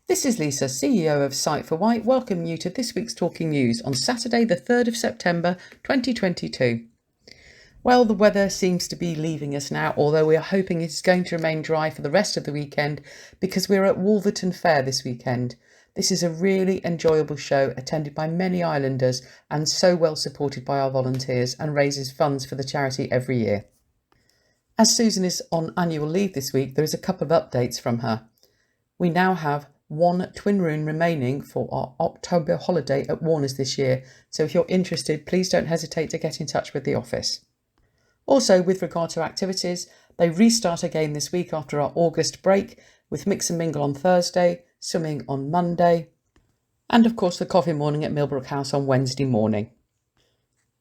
This is Lisa, CEO of Sight for White, welcoming you to this week's Talking News on Saturday the 3rd of September 2022. Well, the weather seems to be leaving us now, although we are hoping it's going to remain dry for the rest of the weekend because we're at Wolverton Fair this weekend. This is a really enjoyable show attended by many islanders and so well supported by our volunteers and raises funds for the charity every year. As Susan is on annual leave this week, there is a couple of updates from her. We now have one twin room remaining for our October holiday at Warners this year, so if you're interested, please don't hesitate to get in touch with the office. Also, with regard to activities, they restart again this week after our August break with Mix and Mingle on Thursday, swimming on Monday, and of course the coffee morning at Millbrook House on Wednesday morning.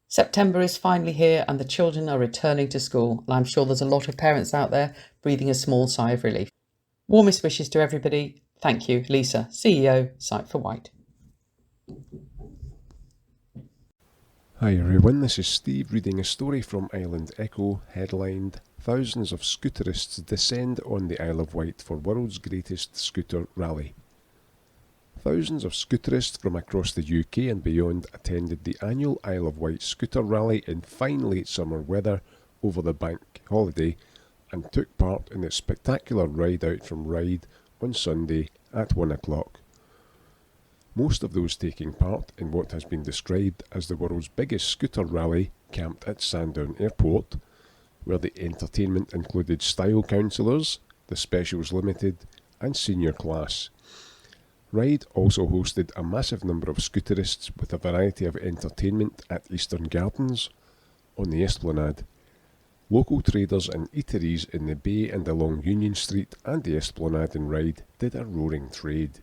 September is finally here and the children are returning to school, and I'm sure there's a lot of parents out there breathing a small sigh of relief. Warmest wishes to everybody. Thank you, Lisa, CEO, Sight for White. Hi everyone, this is Steve reading a story from Island Echo, headlined "Thousands of Scooterists Descend on the Isle of Wight for World's Greatest Scooter Rally." Thousands of scooterists from across the UK and beyond attended the annual Isle of Wight Scooter Rally in fine late summer weather over the bank holiday and took part in its spectacular ride out from Ryde on Sunday at 1 o'clock. Most of those taking part in what has been described as the world's biggest scooter rally camped at Sandown Airport, where the entertainment included style counsellors, the Specials Limited and senior class. Ryde also hosted a massive number of scooterists with a variety of entertainment at Eastern Gardens, on the Esplanade. Local traders and eateries in the Bay and along Union Street and the Esplanade in Ryde did a roaring trade.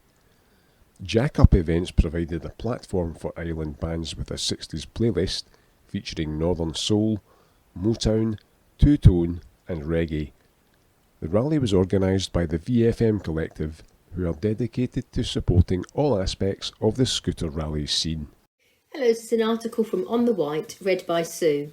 Jack-up events provided a platform for island bands with a 60s playlist featuring Northern Soul, Motown, Two-Tone and Reggae. The rally was organised by the VFM Collective, who are dedicated to supporting all aspects of the scooter rally scene. Hello, this is an article from On the White, read by Sue.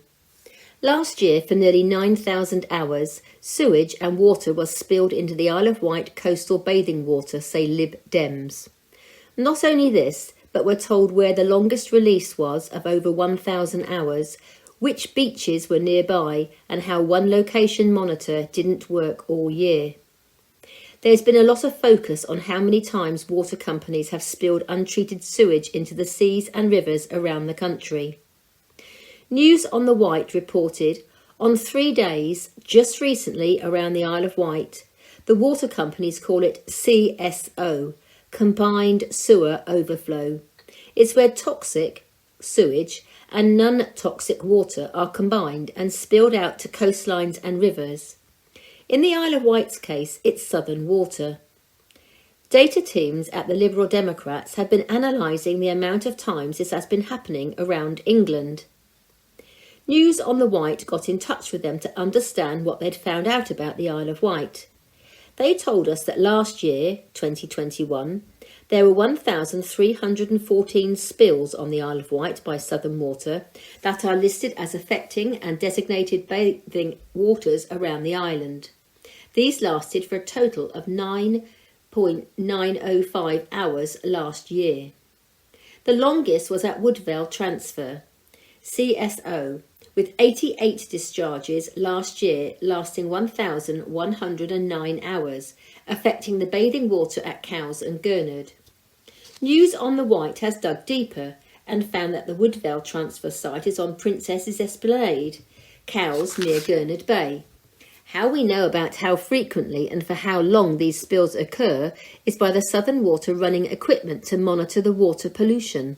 Last year, for nearly 9,000 hours, sewage and water was spilled into the Isle of Wight coastal bathing water, say Lib Dems. Not only this, but we're told where the longest release was of over 1,000 hours, which beaches were nearby, and how one location monitor didn't work all year. There's been a lot of focus on how many times water companies have spilled untreated sewage into the seas and rivers around the country. News on the Wight reported, on 3 days, just recently around the Isle of Wight, the water companies call it CSO, Combined Sewer Overflow. It's where toxic sewage and non-toxic water are combined and spilled out to coastlines and rivers. In the Isle of Wight's case, it's southern water. Data teams at the Liberal Democrats have been analysing the amount of times this has been happening around England. News on the Wight got in touch with them to understand what they'd found out about the Isle of Wight. They told us that last year, 2021, there were 1,314 spills on the Isle of Wight by Southern Water that are listed as affecting and designated bathing waters around the island. These lasted for a total of 9.905 hours last year. The longest was at Woodvale Transfer, CSO, with 88 discharges last year lasting 1,109 hours, affecting the bathing water at Cowes and Gurnard. News on the Wight has dug deeper and found that the Woodvale transfer site is on Princess's Esplanade, Cowes near Gurnard Bay. How we know about how frequently and for how long these spills occur is by the Southern Water running equipment to monitor the water pollution.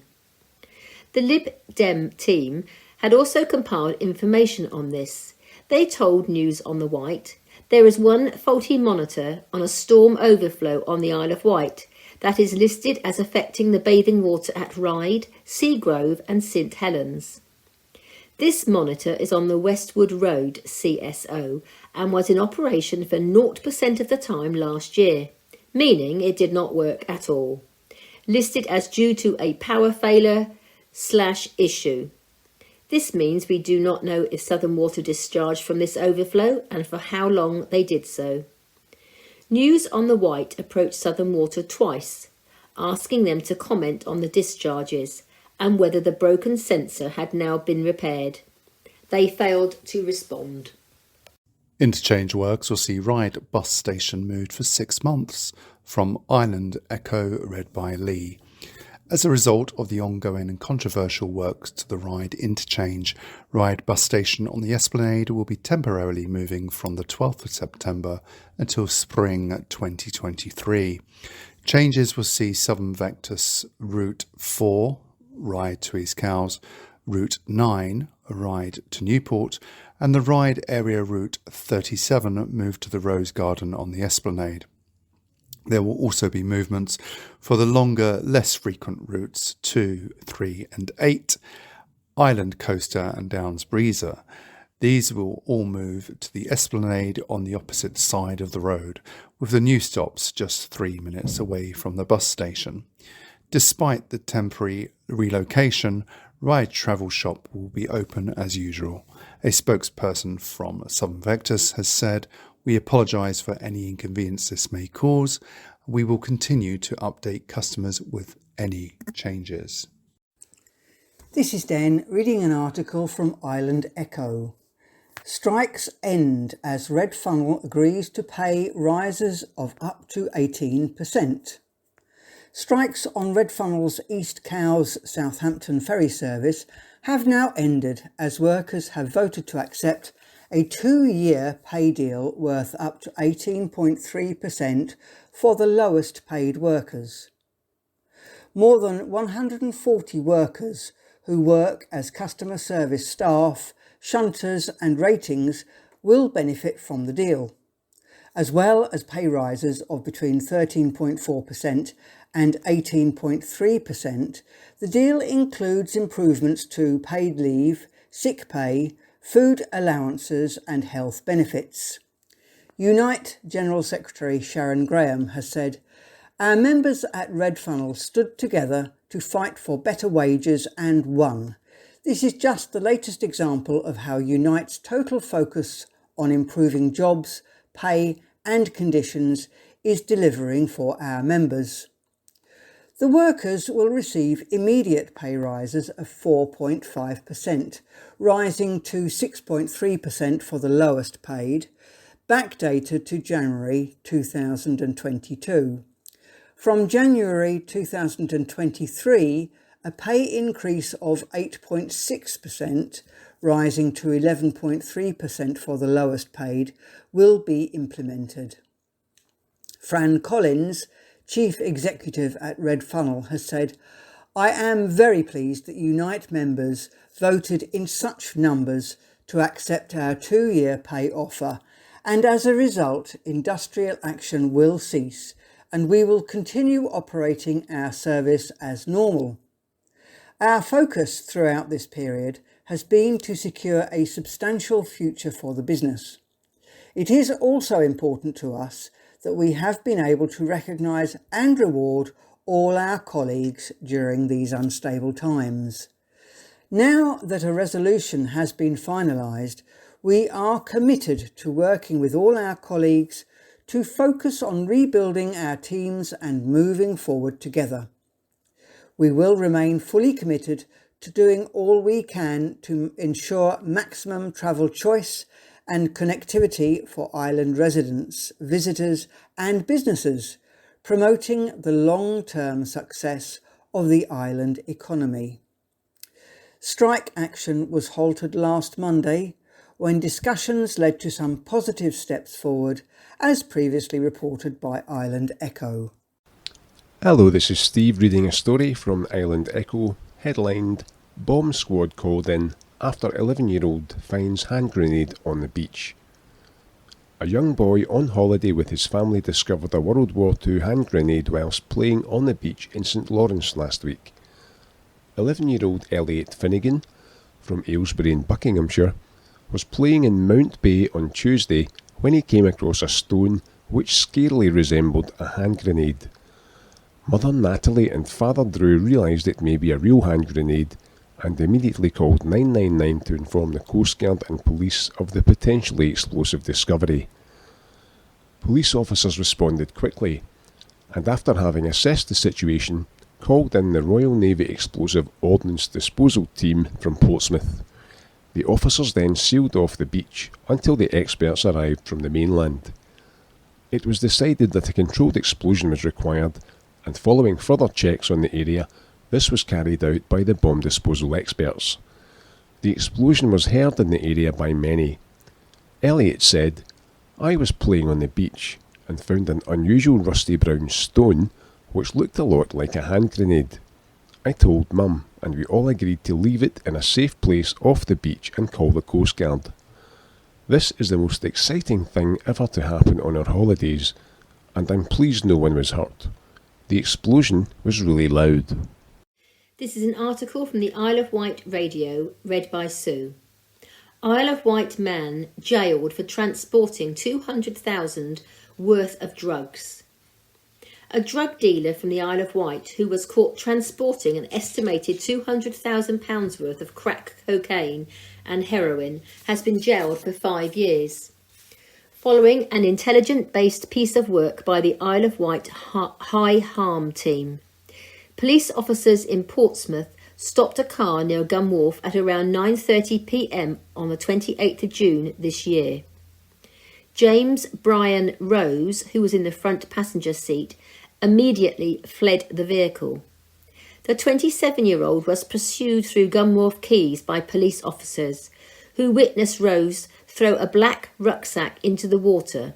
The Lib Dem team had also compiled information on this. They told News on the Wight, there is one faulty monitor on a storm overflow on the Isle of Wight that is listed as affecting the bathing water at Ryde, Seagrove and St Helens. This monitor is on the Westwood Road CSO and was in operation for 0% of the time last year, meaning it did not work at all. Listed as due to a power failure/issue. This means we do not know if Southern Water discharged from this overflow and for how long they did so. News on the Wight approached Southern Water twice, asking them to comment on the discharges and whether the broken sensor had now been repaired. They failed to respond. Interchange works will see Ryde bus station moved for 6 months from Island Echo, read by Lee. As a result of the ongoing and controversial works to the Ryde interchange, Ryde bus station on the Esplanade will be temporarily moving from the 12th of September until spring 2023. Changes will see Southern Vectus Route 4, Ryde to East Cowes, Route 9, Ryde to Newport, and the Ryde area Route 37 moved to the Rose Garden on the Esplanade. There will also be movements for the longer, less frequent routes 2, 3 and 8, Island Coaster and Downs Breezer. These will all move to the Esplanade on the opposite side of the road, with the new stops just 3 minutes away from the bus station. Despite the temporary relocation, Ryde Travel Shop will be open as usual. A spokesperson from Southern Vectus has said, "We apologise for any inconvenience this may cause. We will continue to update customers with any changes." This is Dan reading an article from Island Echo. Strikes end as Red Funnel agrees to pay rises of up to 18%. Strikes on Red Funnel's East Cowes Southampton ferry service have now ended as workers have voted to accept a 2-year pay deal worth up to 18.3% for the lowest paid workers. More than 140 workers who work as customer service staff, shunters and ratings will benefit from the deal, as well as pay rises of between 13.4% and 18.3%. The deal includes improvements to paid leave, sick pay, food allowances and health benefits. Unite General Secretary Sharon Graham has said, "Our members at Red Funnel stood together to fight for better wages and won. This is just the latest example of how Unite's total focus on improving jobs, pay and conditions is delivering for our members." The workers will receive immediate pay rises of 4.5%, rising to 6.3% for the lowest paid, backdated to January 2022. From January 2023, a pay increase of 8.6%, rising to 11.3% for the lowest paid, will be implemented. Fran Collins, Chief Executive at Red Funnel, has said, "I am very pleased that Unite members voted in such numbers to accept our 2-year pay offer, and as a result, industrial action will cease and we will continue operating our service as normal. Our focus throughout this period has been to secure a substantial future for the business. It is also important to us that we have been able to recognise and reward all our colleagues during these unstable times. Now that a resolution has been finalised, we are committed to working with all our colleagues to focus on rebuilding our teams and moving forward together. We will remain fully committed to doing all we can to ensure maximum travel choice and connectivity for island residents, visitors and businesses, promoting the long-term success of the island economy." Strike action was halted last Monday when discussions led to some positive steps forward, as previously reported by Island Echo. Hello, this is Steve reading a story from Island Echo, headlined "Bomb Squad Called In After 11-year-old Finds Hand Grenade on the Beach." A young boy on holiday with his family discovered a World War II hand grenade whilst playing on the beach in St Lawrence last week. 11-year-old Elliot Finnegan, from Aylesbury in Buckinghamshire, was playing in Mount Bay on Tuesday when he came across a stone which scarily resembled a hand grenade. Mother Natalie and Father Drew realised it may be a real hand grenade and immediately called 999 to inform the Coast Guard and police of the potentially explosive discovery. Police officers responded quickly, and after having assessed the situation, called in the Royal Navy Explosive Ordnance Disposal Team from Portsmouth. The officers then sealed off the beach until the experts arrived from the mainland. It was decided that a controlled explosion was required, and following further checks on the area, this was carried out by the bomb disposal experts. The explosion was heard in the area by many. Elliot said, "I was playing on the beach and found an unusual rusty brown stone which looked a lot like a hand grenade. I told Mum, and we all agreed to leave it in a safe place off the beach and call the Coast Guard. This is the most exciting thing ever to happen on our holidays, and I'm pleased no one was hurt. The explosion was really loud." This is an article from the Isle of Wight Radio, read by Sue. Isle of Wight man jailed for transporting 200,000 worth of drugs. A drug dealer from the Isle of Wight who was caught transporting an estimated £200,000 worth of crack cocaine and heroin has been jailed for 5 years. Following an intelligence-based piece of work by the Isle of Wight High Harm team, police officers in Portsmouth stopped a car near Gun Wharf at around 9:30 p.m. on the 28th of June this year. James Brian Rose, who was in the front passenger seat, immediately fled the vehicle. The 27-year-old was pursued through Gun Wharf Quays by police officers, who witnessed Rose throw a black rucksack into the water.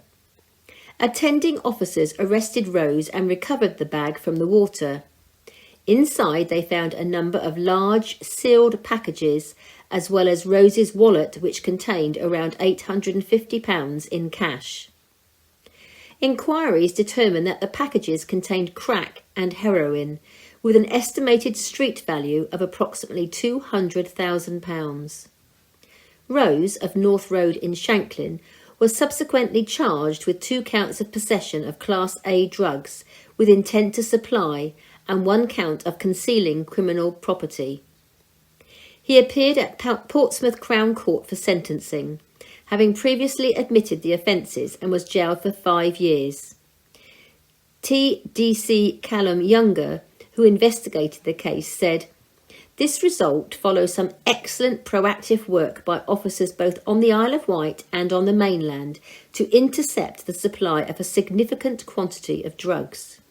Attending officers arrested Rose and recovered the bag from the water. Inside they found a number of large sealed packages as well as Rose's wallet, which contained around £850 in cash. Inquiries determined that the packages contained crack and heroin, with an estimated street value of approximately £200,000. Rose of North Road in Shanklin was subsequently charged with 2 counts of possession of Class A drugs with intent to supply and 1 count of concealing criminal property. He appeared at Portsmouth Crown Court for sentencing, having previously admitted the offences, and was jailed for 5 years. TDC Callum Younger, who investigated the case, said, "This result follows some excellent proactive work by officers both on the Isle of Wight and on the mainland to intercept the supply of a significant quantity of drugs.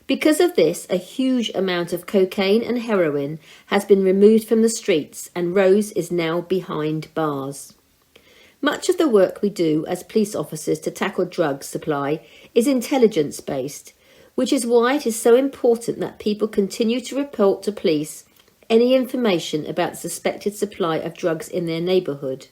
Because of this, a huge amount of cocaine and heroin has been removed from the streets, and Rose is now behind bars. Much of the work we do as police officers to tackle drug supply is intelligence-based, which is why it is so important that people continue to report to police any information about the suspected supply of drugs in their neighbourhood.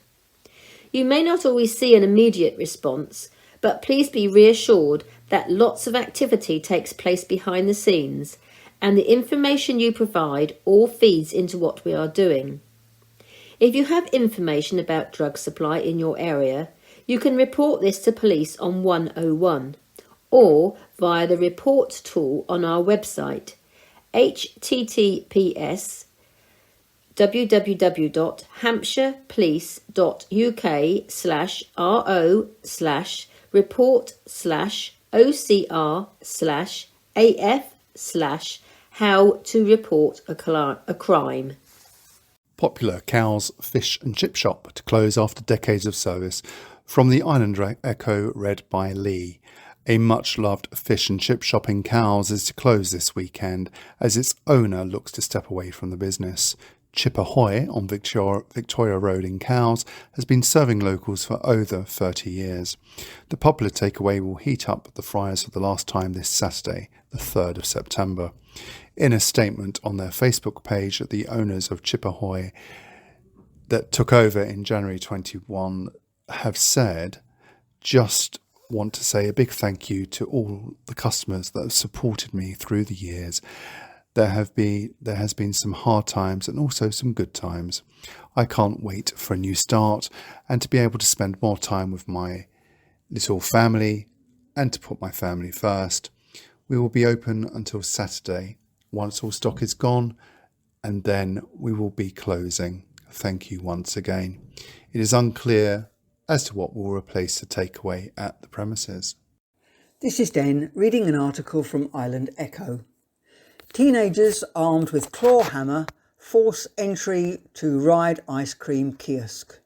You may not always see an immediate response, but please be reassured that lots of activity takes place behind the scenes, and the information you provide all feeds into what we are doing. If you have information about drug supply in your area, you can report this to police on 101 or via the report tool on our website, hampshirpolice.uk/ro/report/OCR/AF/how to report a crime. Popular Cowes Fish and Chip Shop to close after decades of service. From the Island Echo, read by Lee. A much-loved fish and chip shop in Cowes is to close this weekend as its owner looks to step away from the business. Chip Ahoy on Victoria Road in Cowes has been serving locals for over 30 years. The popular takeaway will heat up the fryers for the last time this Saturday, the 3rd of September. In a statement on their Facebook page, the owners of Chip Ahoy that took over in January 21 have said, "Just want to say a big thank you to all the customers that have supported me through the years. There has been some hard times and also some good times. I can't wait for a new start and to be able to spend more time with my little family and to put my family first. We will be open until Saturday once all stock is gone, and then we will be closing. Thank you once again. It is unclear as to what will replace the takeaway at the premises. This is Den reading an article from Island Echo. Teenagers armed with claw hammer force entry to Ryde ice cream kiosk.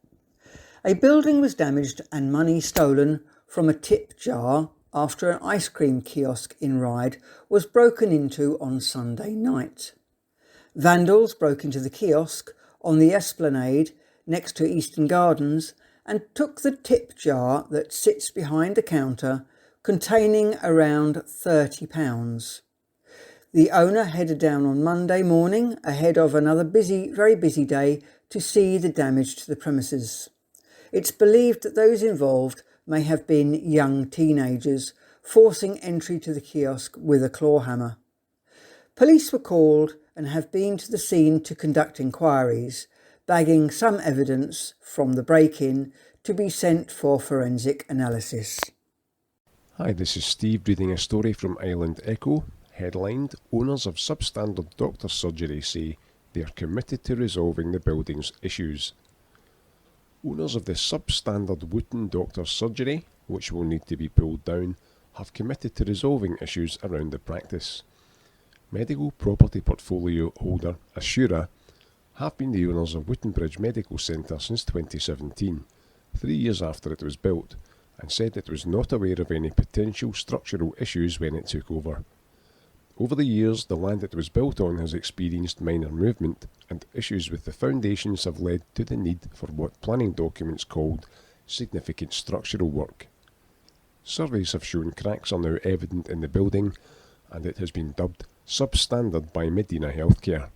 A building was damaged and money stolen from a tip jar after an ice cream kiosk in Ryde was broken into on Sunday night. Vandals broke into the kiosk on the Esplanade next to Eastern Gardens and took the tip jar that sits behind the counter containing around £30. The owner headed down on Monday morning ahead of another very busy day to see the damage to the premises. It's believed that those involved may have been young teenagers forcing entry to the kiosk with a claw hammer. Police were called and have been to the scene to conduct inquiries, bagging some evidence from the break-in to be sent for forensic analysis. Hi, this is Steve reading a story from Island Echo, headlined "Owners of Substandard Doctor Surgery say they are committed to resolving the building's issues." Owners of the substandard Wootton Doctor Surgery, which will need to be pulled down, have committed to resolving issues around the practice. Medical property portfolio holder Assura have been the owners of Wootonbridge Medical Centre since 2017, 3 years after it was built, and said it was not aware of any potential structural issues when it took over. Over the years, the land it was built on has experienced minor movement, and issues with the foundations have led to the need for what planning documents called significant structural work. Surveys have shown cracks are now evident in the building, and it has been dubbed substandard by Medina Healthcare.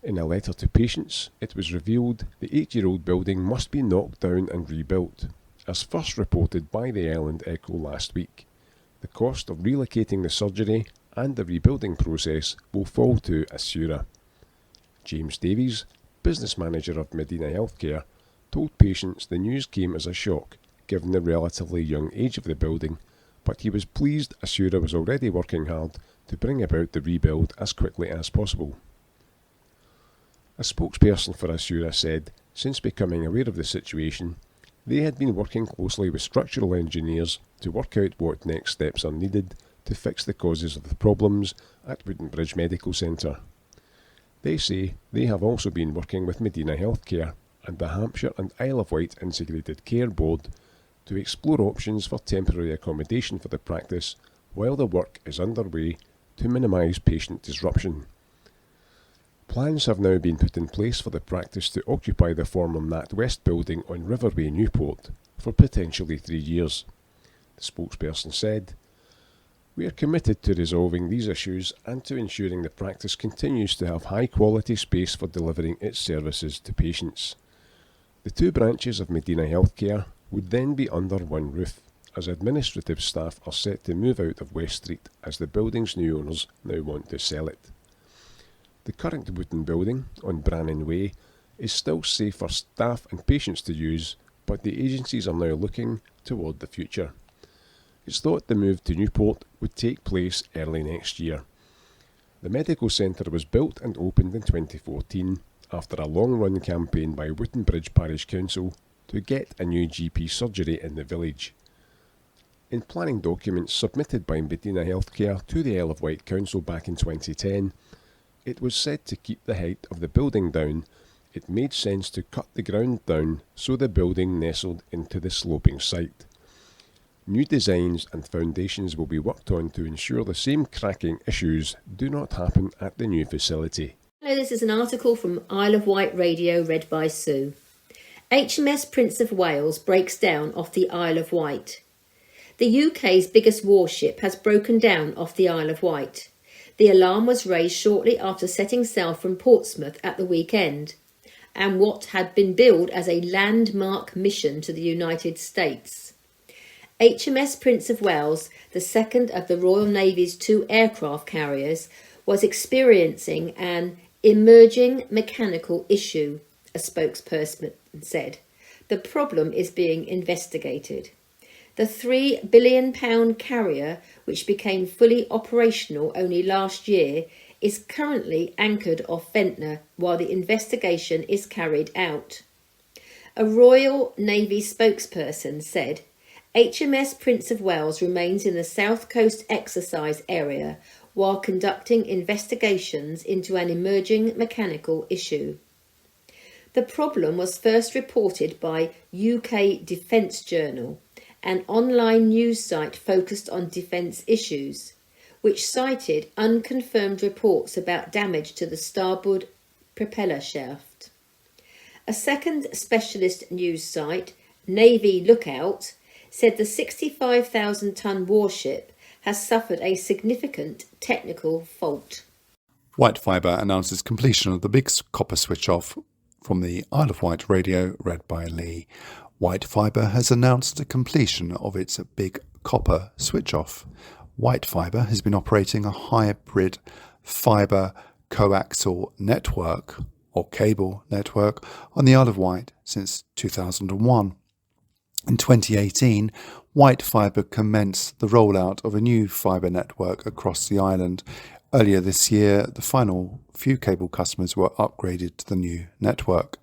In a letter to patients, it was revealed the 8-year-old building must be knocked down and rebuilt, as first reported by the Island Echo last week. The cost of relocating the surgery and the rebuilding process will fall to Assura. James Davies, business manager of Medina Healthcare, told patients the news came as a shock, given the relatively young age of the building, but he was pleased Assura was already working hard to bring about the rebuild as quickly as possible. A spokesperson for Assura said, since becoming aware of the situation, they had been working closely with structural engineers to work out what next steps are needed to fix the causes of the problems at Wootonbridge Medical Centre. They say they have also been working with Medina Healthcare and the Hampshire and Isle of Wight Integrated Care Board to explore options for temporary accommodation for the practice while the work is underway to minimise patient disruption. Plans have now been put in place for the practice to occupy the former NatWest building on Riverway, Newport, for potentially 3 years. The spokesperson said, "We are committed to resolving these issues and to ensuring the practice continues to have high-quality space for delivering its services to patients." The 2 branches of Medina Healthcare would then be under one roof, as administrative staff are set to move out of West Street as the building's new owners now want to sell it. The current Wootton building on Brannan Way is still safe for staff and patients to use, but the agencies are now looking toward the future. It's thought the move to Newport would take place early next year. The medical centre was built and opened in 2014 after a long-run campaign by Wootonbridge Parish Council to get a new GP surgery in the village. In planning documents submitted by Medina Healthcare to the Isle of Wight Council back in 2010, it was said to keep the height of the building down. It made sense to cut the ground down so the building nestled into the sloping site. New designs and foundations will be worked on to ensure the same cracking issues do not happen at the new facility. Hello, this is an article from Isle of Wight Radio read by Sue. HMS Prince of Wales breaks down off the Isle of Wight. The UK's biggest warship has broken down off the Isle of Wight. The alarm was raised shortly after setting sail from Portsmouth at the weekend, and what had been billed as a landmark mission to the United States. HMS Prince of Wales, the second of the Royal Navy's 2 aircraft carriers, was experiencing an emerging mechanical issue, a spokesperson said. The problem is being investigated. The £3 billion carrier, which became fully operational only last year, is currently anchored off Ventnor while the investigation is carried out. A Royal Navy spokesperson said, HMS Prince of Wales remains in the South Coast exercise area while conducting investigations into an emerging mechanical issue. The problem was first reported by UK Defence Journal, an online news site focused on defence issues, which cited unconfirmed reports about damage to the starboard propeller shaft. A second specialist news site, Navy Lookout, said the 65,000-ton warship has suffered a significant technical fault. White Fibre announces completion of the big copper switch-off from the Isle of Wight radio, read by Lee. White Fibre has announced the completion of its big copper switch-off. White Fibre has been operating a hybrid fibre coaxial network, or cable network, on the Isle of Wight since 2001. In 2018, White Fibre commenced the rollout of a new fibre network across the island. Earlier this year, the final few cable customers were upgraded to the new network.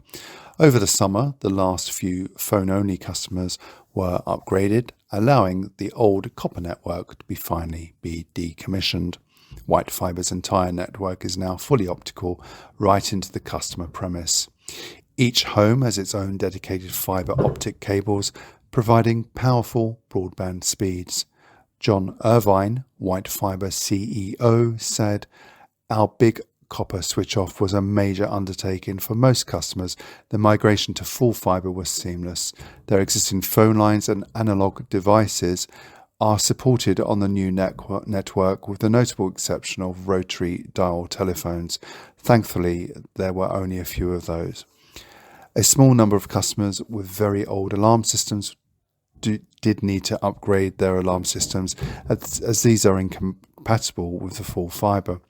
Over the summer, the last few phone-only customers were upgraded, allowing the old copper network to finally be decommissioned. White Fibre's entire network is now fully optical, right into the customer premise. Each home has its own dedicated fibre optic cables, providing powerful broadband speeds. John Irvine, White Fibre CEO, said, "Our big copper switch-off was a major undertaking for most customers. The migration to full fibre was seamless. Their existing phone lines and analogue devices are supported on the new network with the notable exception of rotary dial telephones. Thankfully, there were only a few of those. A small number of customers with very old alarm systems did need to upgrade their alarm systems as these are incompatible with the full fibre.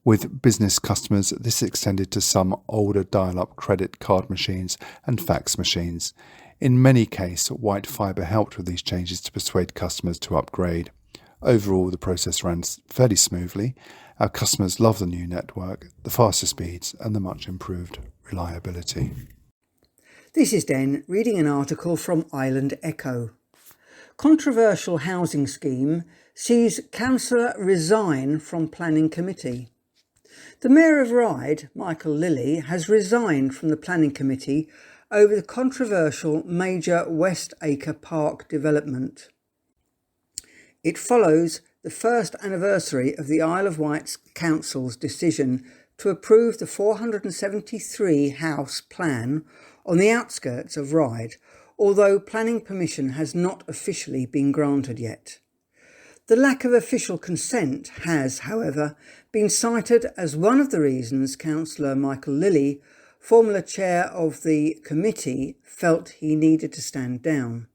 With business customers, this extended to some older dial-up credit card machines and fax machines. In many cases, White Fibre helped with these changes to persuade customers to upgrade. Overall, the process ran fairly smoothly. Our customers love the new network, the faster speeds and the much improved reliability." This is Den reading an article from Island Echo. Controversial housing scheme sees councillor resign from planning committee. The Mayor of Ryde, Michael Lilly, has resigned from the planning committee over the controversial major West Acre Park development. It follows the first anniversary of the Isle of Wight Council's decision to approve the 473 house plan on the outskirts of Ryde, although planning permission has not officially been granted yet. The lack of official consent has, however, been cited as one of the reasons Councillor Michael Lilly, former chair of the committee, felt he needed to stand down.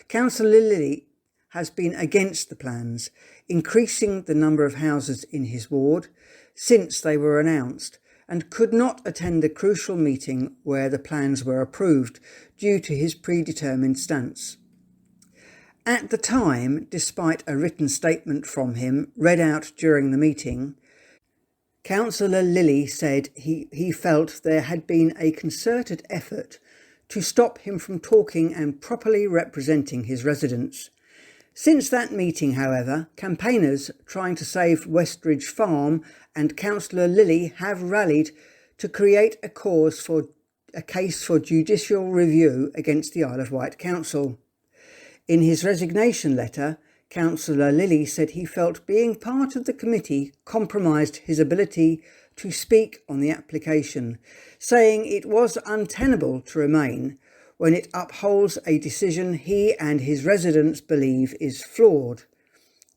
Councillor Lilly has been against the plans, increasing the number of houses in his ward since they were announced, and could not attend the crucial meeting where the plans were approved due to his predetermined stance. At the time, despite a written statement from him read out during the meeting, Councillor Lilly said he felt there had been a concerted effort to stop him from talking and properly representing his residents. Since that meeting, however, campaigners trying to save Westridge Farm and Councillor Lilly have rallied to create a case for judicial review against the Isle of Wight Council. In his resignation letter, Councillor Lilly said he felt being part of the committee compromised his ability to speak on the application, saying it was untenable to remain when it upholds a decision he and his residents believe is flawed.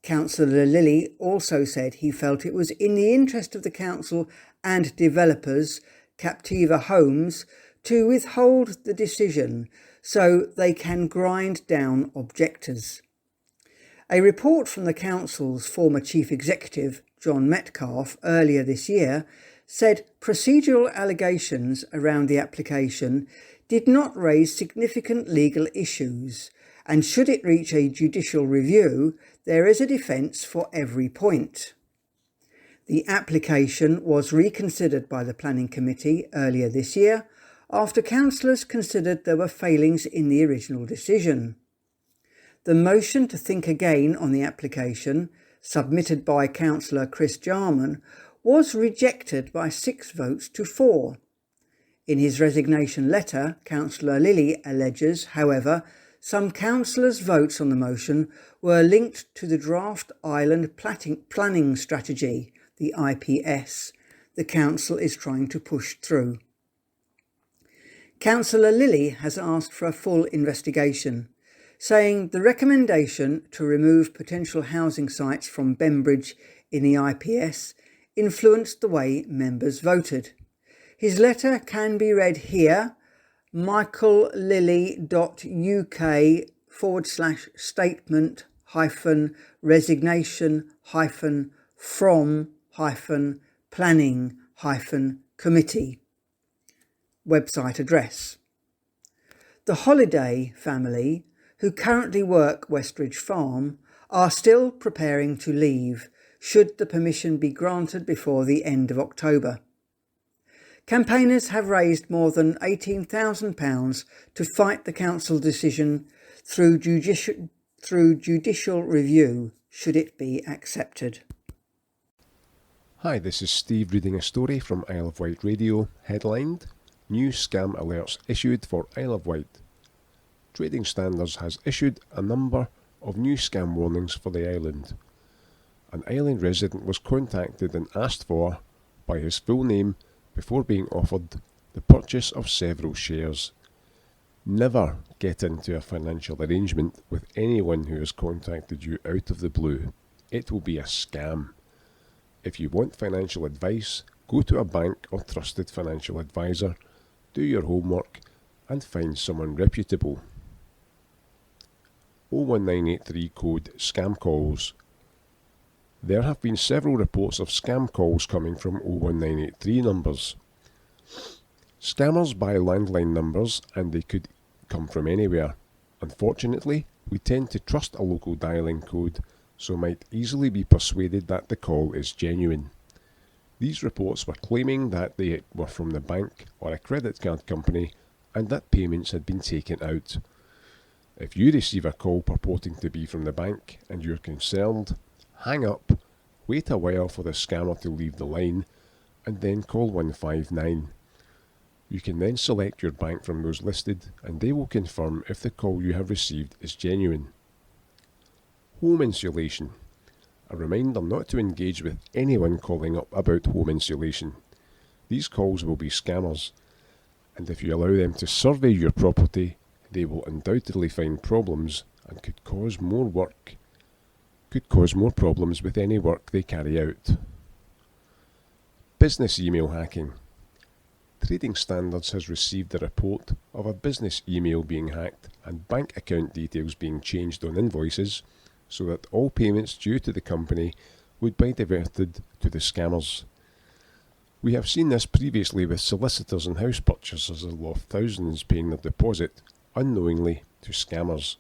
Councillor Lilly also said he felt it was in the interest of the council and developers, Captiva Homes, to withhold the decision so they can grind down objectors. A report from the council's former chief executive, John Metcalfe, earlier this year said procedural allegations around the application did not raise significant legal issues, and should it reach a judicial review, there is a defence for every point. The application was reconsidered by the Planning Committee earlier this year after councillors considered there were failings in the original decision. The motion to think again on the application, submitted by Councillor Chris Jarman, was rejected by 6 votes to 4. In his resignation letter, Councillor Lilly alleges, however, some councillors' votes on the motion were linked to the Draft Island Planning Strategy, the IPS, the council is trying to push through. Councillor Lilly has asked for a full investigation, saying the recommendation to remove potential housing sites from Bembridge in the IPS influenced the way members voted. His letter can be read here, michaellilly.uk/statement-from-planning-committee. Website address. The Holiday family, who currently work Westridge Farm, are still preparing to leave, should the permission be granted before the end of October. Campaigners have raised more than £18,000 to fight the council decision through judicial review, should it be accepted. Hi, this is Steve reading a story from Isle of Wight Radio, headlined New Scam Alerts Issued for Isle of Wight. Trading Standards has issued a number of new scam warnings for the island. An island resident was contacted and asked for, by his full name, before being offered the purchase of several shares. Never get into a financial arrangement with anyone who has contacted you out of the blue. It will be a scam. If you want financial advice, go to a bank or trusted financial advisor, do your homework and find someone reputable. 01983 code scam calls. There have been several reports of scam calls coming from 01983 numbers. Scammers buy landline numbers and they could come from anywhere. Unfortunately, we tend to trust a local dialing code, so might easily be persuaded that the call is genuine. These reports were claiming that they were from the bank or a credit card company and that payments had been taken out. If you receive a call purporting to be from the bank and you're concerned, hang up, wait a while for the scammer to leave the line, and then call 159. You can then select your bank from those listed and they will confirm if the call you have received is genuine. Home insulation. A reminder not to engage with anyone calling up about home insulation. These calls will be scammers, and if you allow them to survey your property, they will undoubtedly find problems and could cause more problems with any work they carry out. Business email hacking. Trading Standards has received a report of a business email being hacked and bank account details being changed on invoices so that all payments due to the company would be diverted to the scammers. We have seen this previously with solicitors and house purchasers who lost thousands paying their deposit unknowingly to scammers.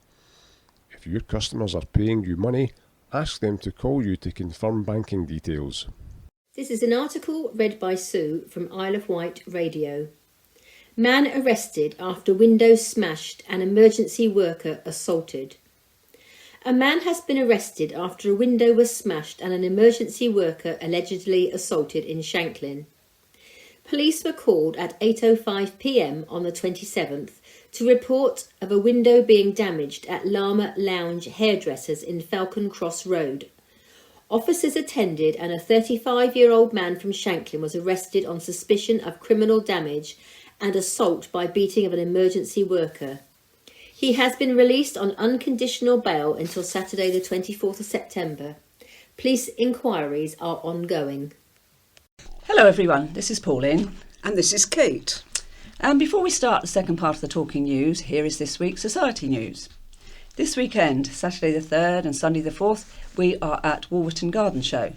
If your customers are paying you money, ask them to call you to confirm banking details. This is an article read by Sue from Isle of Wight Radio. Man arrested after window smashed and emergency worker assaulted. A man has been arrested after a window was smashed and an emergency worker allegedly assaulted in Shanklin. Police were called at 8:05 p.m. on the 27th to report of a window being damaged at Lama Lounge Hairdressers in Falcon Cross Road. Officers attended and a 35-year-old man from Shanklin was arrested on suspicion of criminal damage and assault by beating of an emergency worker. He has been released on unconditional bail until Saturday the 24th of September. Police inquiries are ongoing. Hello everyone, this is Pauline. And this is Kate. And before we start the second part of the Talking News, here is this week's Society News. This weekend, Saturday the 3rd and Sunday the 4th, we are at Wolverton Garden Show.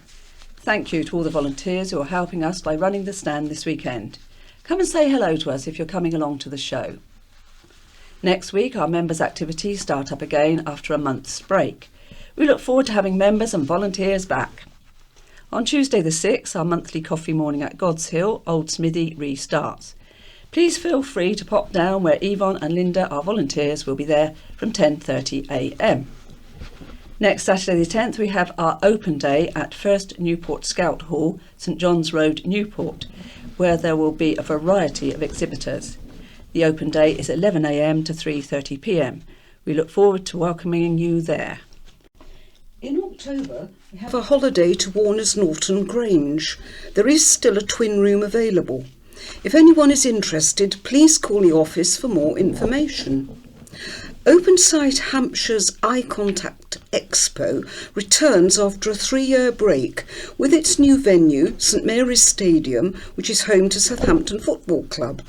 Thank you to all the volunteers who are helping us by running the stand this weekend. Come and say hello to us if you're coming along to the show. Next week, our members' activities start up again after a month's break. We look forward to having members and volunteers back. On Tuesday the 6th, our monthly coffee morning at God's Hill, Old Smithy, restarts. Please feel free to pop down where Yvonne and Linda, our volunteers, will be there from 10:30 a.m. Next Saturday the 10th we have our open day at First Newport Scout Hall, St John's Road, Newport, where there will be a variety of exhibitors. The open day is 11 a.m. to 3:30 p.m. We look forward to welcoming you there. In October, we have a holiday to Warner's Norton Grange. There is still a twin room available. If anyone is interested, please call the office for more information. OpenSight Hampshire's Eye Contact Expo returns after a 3-year break with its new venue, St Mary's Stadium, which is home to Southampton Football Club.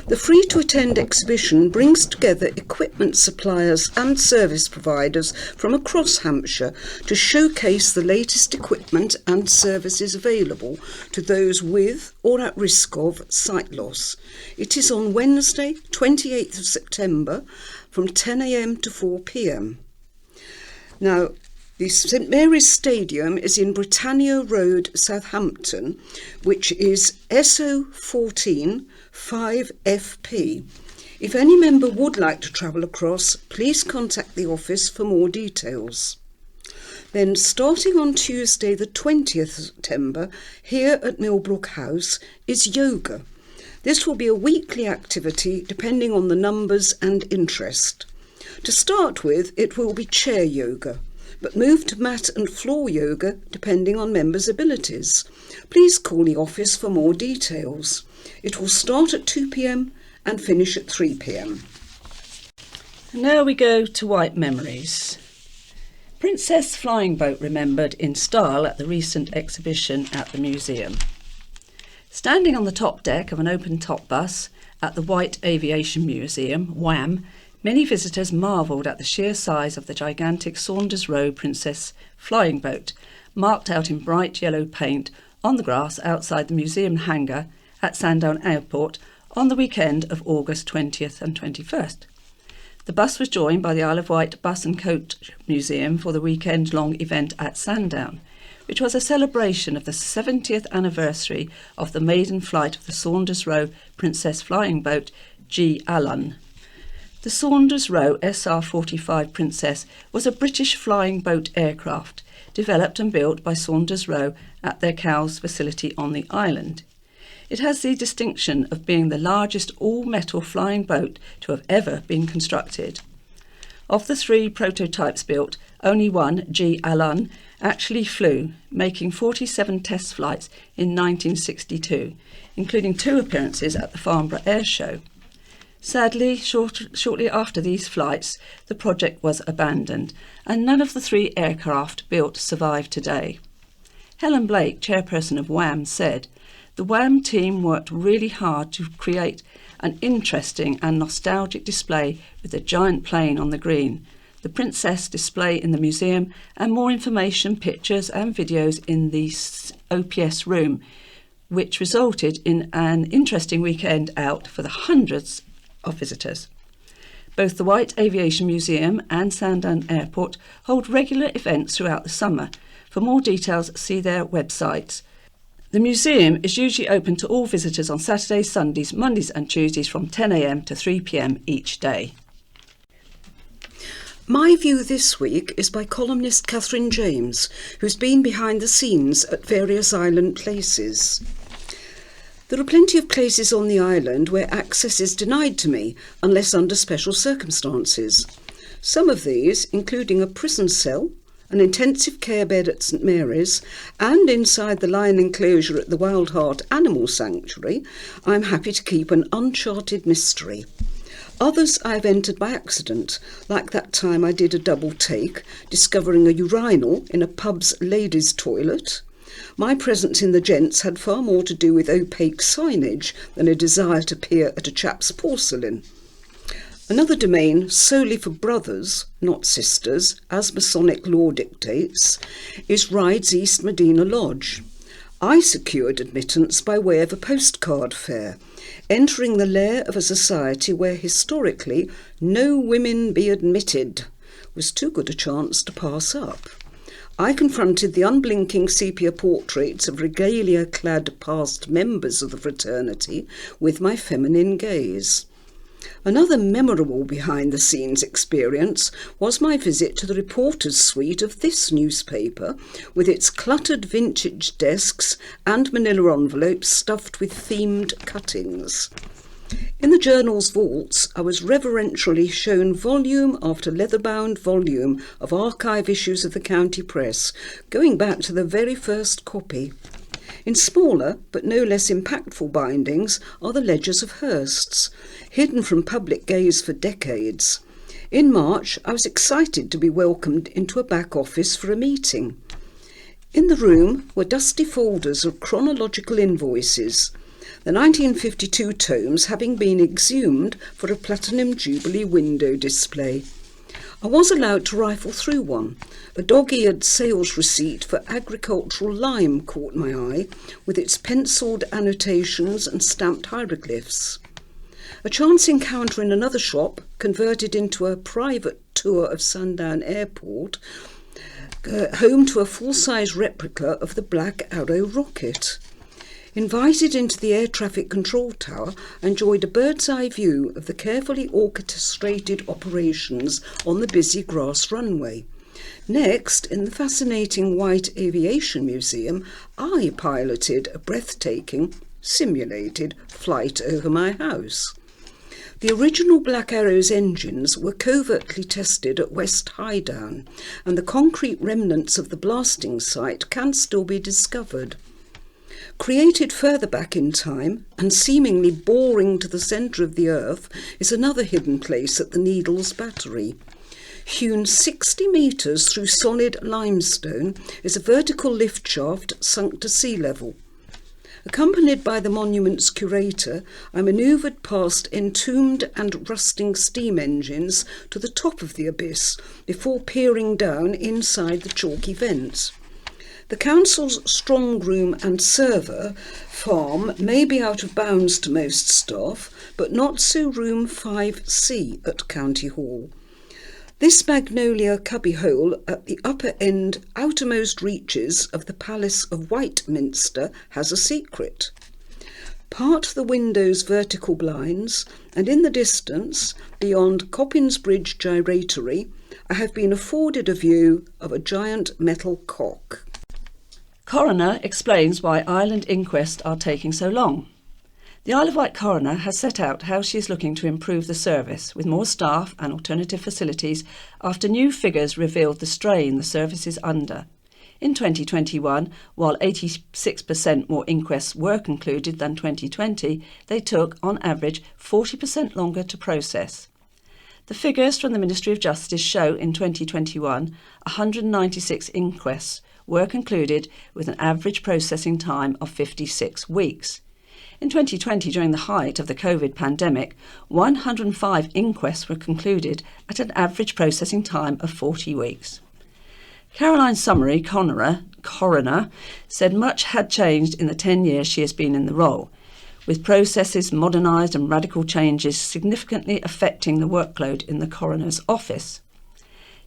The free-to-attend exhibition brings together equipment suppliers and service providers from across Hampshire to showcase the latest equipment and services available to those with or at risk of sight loss. It is on Wednesday, 28th of September, from 10 a.m. to 4 p.m. Now, the St Mary's Stadium is in Britannia Road, Southampton, which is SO14 5FP. If any member would like to travel across, please contact the office for more details. Then, starting on Tuesday the 20th of September, here at Millbrook House, is yoga. This will be a weekly activity depending on the numbers and interest. To start with, it will be chair yoga, but move to mat and floor yoga depending on members' abilities. Please call the office for more details. It will start at 2 p.m. and finish at 3 p.m. And now we go to White Memories. Princess Flying Boat remembered in style at the recent exhibition at the museum. Standing on the top deck of an open-top bus at the White Aviation Museum, WAM, many visitors marvelled at the sheer size of the gigantic Saunders Roe Princess Flying Boat, marked out in bright yellow paint on the grass outside the museum hangar at Sandown Airport on the weekend of August 20th and 21st. The bus was joined by the Isle of Wight Bus and Coach Museum for the weekend-long event at Sandown, which was a celebration of the 70th anniversary of the maiden flight of the Saunders Roe Princess Flying Boat G. Allen. The Saunders Roe SR-45 Princess was a British flying boat aircraft developed and built by Saunders Roe at their Cowes facility on the island. It has the distinction of being the largest all-metal flying boat to have ever been constructed. Of the 3 prototypes built, only one, G. Allen, actually flew, making 47 test flights in 1962, including 2 appearances at the Farnborough Air Show. Sadly, shortly after these flights, the project was abandoned, and none of the 3 aircraft built survive today. Helen Blake, chairperson of WAM, said, "The WAM team worked really hard to create an interesting and nostalgic display with the giant plane on the green, the Princess display in the museum, and more information, pictures and videos in the OPS room, which resulted in an interesting weekend out for the hundreds of visitors." Both the White Aviation Museum and Sandown Airport hold regular events throughout the summer. For more details, see their websites. The museum is usually open to all visitors on Saturdays, Sundays, Mondays and Tuesdays from 10 a.m. to 3 p.m. each day. My View this week is by columnist Catherine James, who's been behind the scenes at various island places. There are plenty of places on the island where access is denied to me unless under special circumstances. Some of these, including a prison cell, an intensive care bed at St Mary's, and inside the lion enclosure at the Wild Heart Animal Sanctuary, I'm happy to keep an uncharted mystery. Others I've entered by accident, like that time I did a double take, discovering a urinal in a pub's ladies' toilet. My presence in the gents had far more to do with opaque signage than a desire to peer at a chap's porcelain. Another domain solely for brothers, not sisters, as Masonic law dictates, is Ryde's East Medina Lodge. I secured admittance by way of a postcard fare, entering the lair of a society where historically no women be admitted was too good a chance to pass up. I confronted the unblinking sepia portraits of regalia-clad past members of the fraternity with my feminine gaze. Another memorable behind-the-scenes experience was my visit to the reporter's suite of this newspaper, with its cluttered vintage desks and manila envelopes stuffed with themed cuttings. In the journal's vaults, I was reverentially shown volume after leather-bound volume of archive issues of the county press, going back to the very first copy. In smaller, but no less impactful bindings, are the ledgers of Hearst's, hidden from public gaze for decades. In March, I was excited to be welcomed into a back office for a meeting. In the room were dusty folders of chronological invoices, the 1952 tomes having been exhumed for a Platinum Jubilee window display. I was allowed to rifle through one. A dog-eared sales receipt for agricultural lime caught my eye, with its pencilled annotations and stamped hieroglyphs. A chance encounter in another shop, converted into a private tour of Sundown Airport, home to a full-size replica of the Black Arrow rocket. Invited into the air traffic control tower, I enjoyed a bird's-eye view of the carefully orchestrated operations on the busy grass runway. Next, in the fascinating White Aviation Museum, I piloted a breathtaking, simulated flight over my house. The original Black Arrow's engines were covertly tested at West Highdown, and the concrete remnants of the blasting site can still be discovered. Created further back in time, and seemingly boring to the centre of the earth, is another hidden place at the Needles Battery. Hewn 60 metres through solid limestone is a vertical lift shaft sunk to sea level. Accompanied by the monument's curator, I manoeuvred past entombed and rusting steam engines to the top of the abyss before peering down inside the chalky vents. The council's strong room and server farm may be out of bounds to most staff, but not so room 5C at County Hall. This magnolia cubbyhole at the upper end, outermost reaches of the Palace of Whiteminster has a secret. Part the window's vertical blinds, and in the distance, beyond Coppins Bridge Gyratory, I have been afforded a view of a giant metal cock. Coroner explains why Island inquests are taking so long. The Isle of Wight coroner has set out how she is looking to improve the service with more staff and alternative facilities after new figures revealed the strain the service is under. In 2021, while 86% more inquests were concluded than 2020, they took, on average, 40% longer to process. The figures from the Ministry of Justice show in 2021, 196 inquests were concluded with an average processing time of 56 weeks. In 2020, during the height of the COVID pandemic, 105 inquests were concluded at an average processing time of 40 weeks. Caroline Summery, coroner, said much had changed in the 10 years she has been in the role, with processes modernised and radical changes significantly affecting the workload in the coroner's office.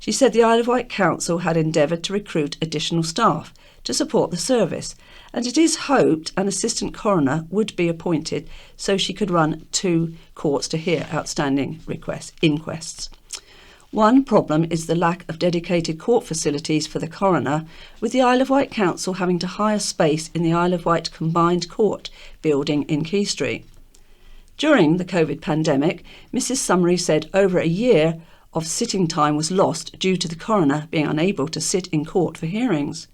She said the Isle of Wight Council had endeavoured to recruit additional staff to support the service, and it is hoped an assistant coroner would be appointed so she could run 2 courts to hear outstanding inquests. One problem is the lack of dedicated court facilities for the coroner, with the Isle of Wight Council having to hire space in the Isle of Wight Combined Court building in Quay Street. During the COVID pandemic, Mrs. Summery said over a year of sitting time was lost due to the coroner being unable to sit in court for hearings.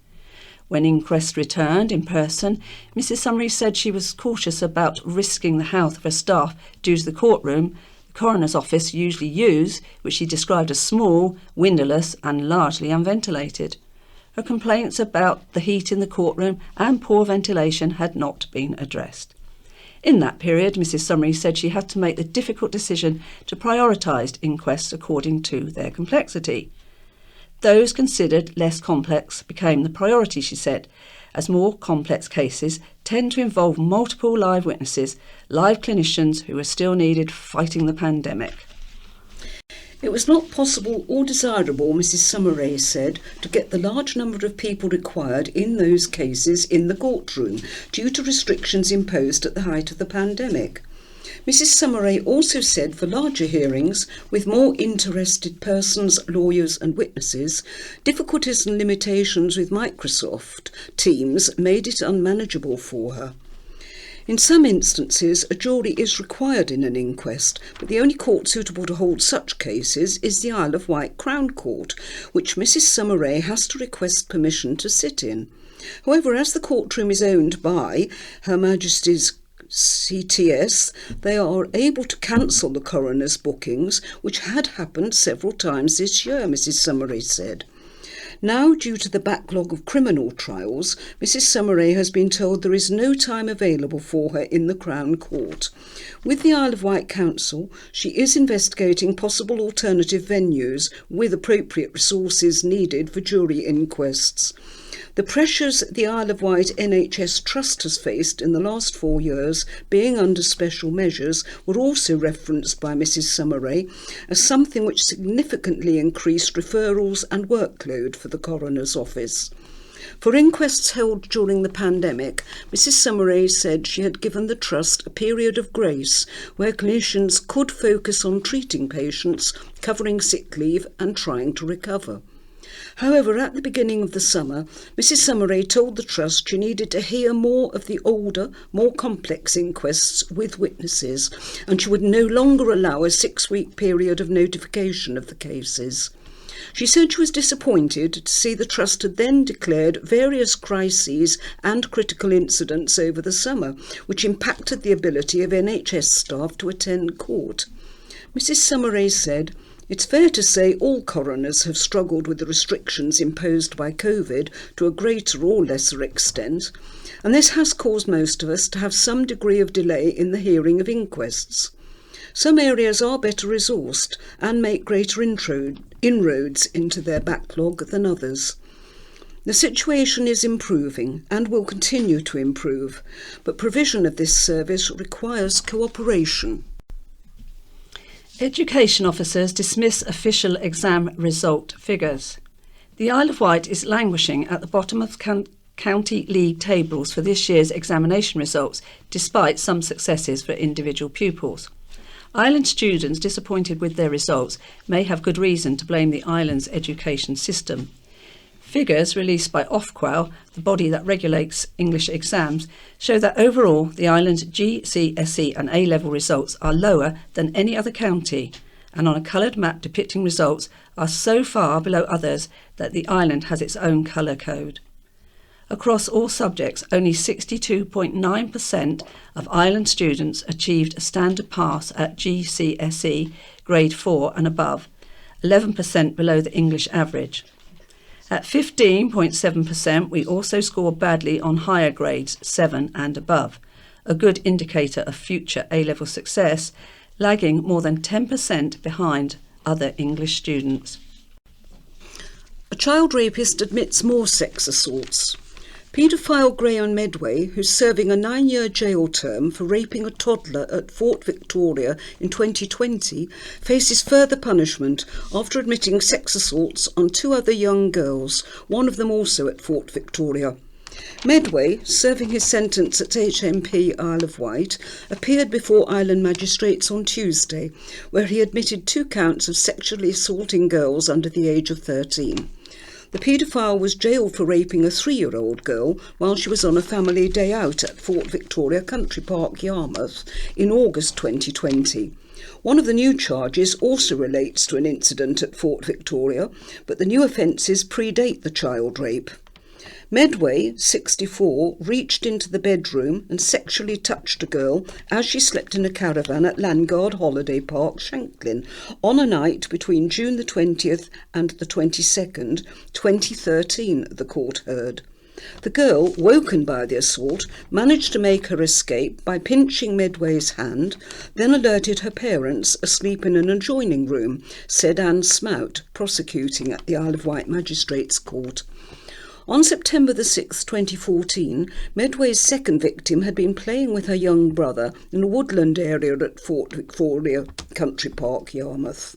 When inquests returned in person, Mrs. Summery said she was cautious about risking the health of her staff due to the courtroom the coroner's office usually used, which she described as small, windowless and largely unventilated. Her complaints about the heat in the courtroom and poor ventilation had not been addressed. In that period, Mrs. Summery said she had to make the difficult decision to prioritise inquests according to their complexity. Those considered less complex became the priority, she said, as more complex cases tend to involve multiple live witnesses, live clinicians who are still needed fighting the pandemic. It was not possible or desirable, Mrs. Summeray said, to get the large number of people required in those cases in the courtroom due to restrictions imposed at the height of the pandemic. Mrs. Summeray also said for larger hearings, with more interested persons, lawyers and witnesses, difficulties and limitations with Microsoft Teams made it unmanageable for her. In some instances, a jury is required in an inquest, but the only court suitable to hold such cases is the Isle of Wight Crown Court, which Mrs. Summeray has to request permission to sit in. However, as the courtroom is owned by Her Majesty's CTS, they are able to cancel the coroner's bookings, which had happened several times this year, Mrs. Summeray said. Now, due to the backlog of criminal trials, Mrs. Summeray has been told there is no time available for her in the Crown Court. With the Isle of Wight Council, she is investigating possible alternative venues with appropriate resources needed for jury inquests. The pressures the Isle of Wight NHS Trust has faced in the last 4 years, being under special measures, were also referenced by Mrs. Summeray as something which significantly increased referrals and workload for the coroner's office. For inquests held during the pandemic, Mrs. Summeray said she had given the Trust a period of grace where clinicians could focus on treating patients, covering sick leave and trying to recover. However, at the beginning of the summer, Mrs. Summeray told the Trust she needed to hear more of the older, more complex inquests with witnesses, and she would no longer allow a 6-week period of notification of the cases. She said she was disappointed to see the Trust had then declared various crises and critical incidents over the summer, which impacted the ability of NHS staff to attend court. Mrs. Summeray said, "It's fair to say all coroners have struggled with the restrictions imposed by COVID to a greater or lesser extent, and this has caused most of us to have some degree of delay in the hearing of inquests. Some areas are better resourced and make greater inroads into their backlog than others. The situation is improving and will continue to improve, but provision of this service requires cooperation." Education officers dismiss official exam result figures. The Isle of Wight is languishing at the bottom of county league tables for this year's examination results, despite some successes for individual pupils. Island students disappointed with their results may have good reason to blame the island's education system. Figures released by Ofqual, the body that regulates English exams, show that overall the island's GCSE and A-level results are lower than any other county, and on a coloured map depicting results are so far below others that the island has its own colour code. Across all subjects, only 62.9% of island students achieved a standard pass at GCSE grade 4 and above, 11% below the English average. At 15.7%, we also scored badly on higher grades 7 and above, a good indicator of future A-level success, lagging more than 10% behind other English students. A child rapist admits more sex assaults. Paedophile Graham Medway, who's serving a 9-year jail term for raping a toddler at Fort Victoria in 2020, faces further punishment after admitting sex assaults on 2 other young girls, one of them also at Fort Victoria. Medway, serving his sentence at HMP Isle of Wight, appeared before island magistrates on Tuesday, where he admitted 2 counts of sexually assaulting girls under the age of 13. The paedophile was jailed for raping a 3-year-old girl while she was on a family day out at Fort Victoria Country Park, Yarmouth, in August 2020. One of the new charges also relates to an incident at Fort Victoria, but the new offences predate the child rape. Medway, 64, reached into the bedroom and sexually touched a girl as she slept in a caravan at Landguard Holiday Park, Shanklin, on a night between June the 20th and the 22nd, 2013, the court heard. The girl, woken by the assault, managed to make her escape by pinching Medway's hand, then alerted her parents asleep in an adjoining room, said Anne Smout, prosecuting at the Isle of Wight Magistrates Court. On September the 6th, 2014, Medway's second victim had been playing with her young brother in a woodland area at Fort Victoria Country Park, Yarmouth.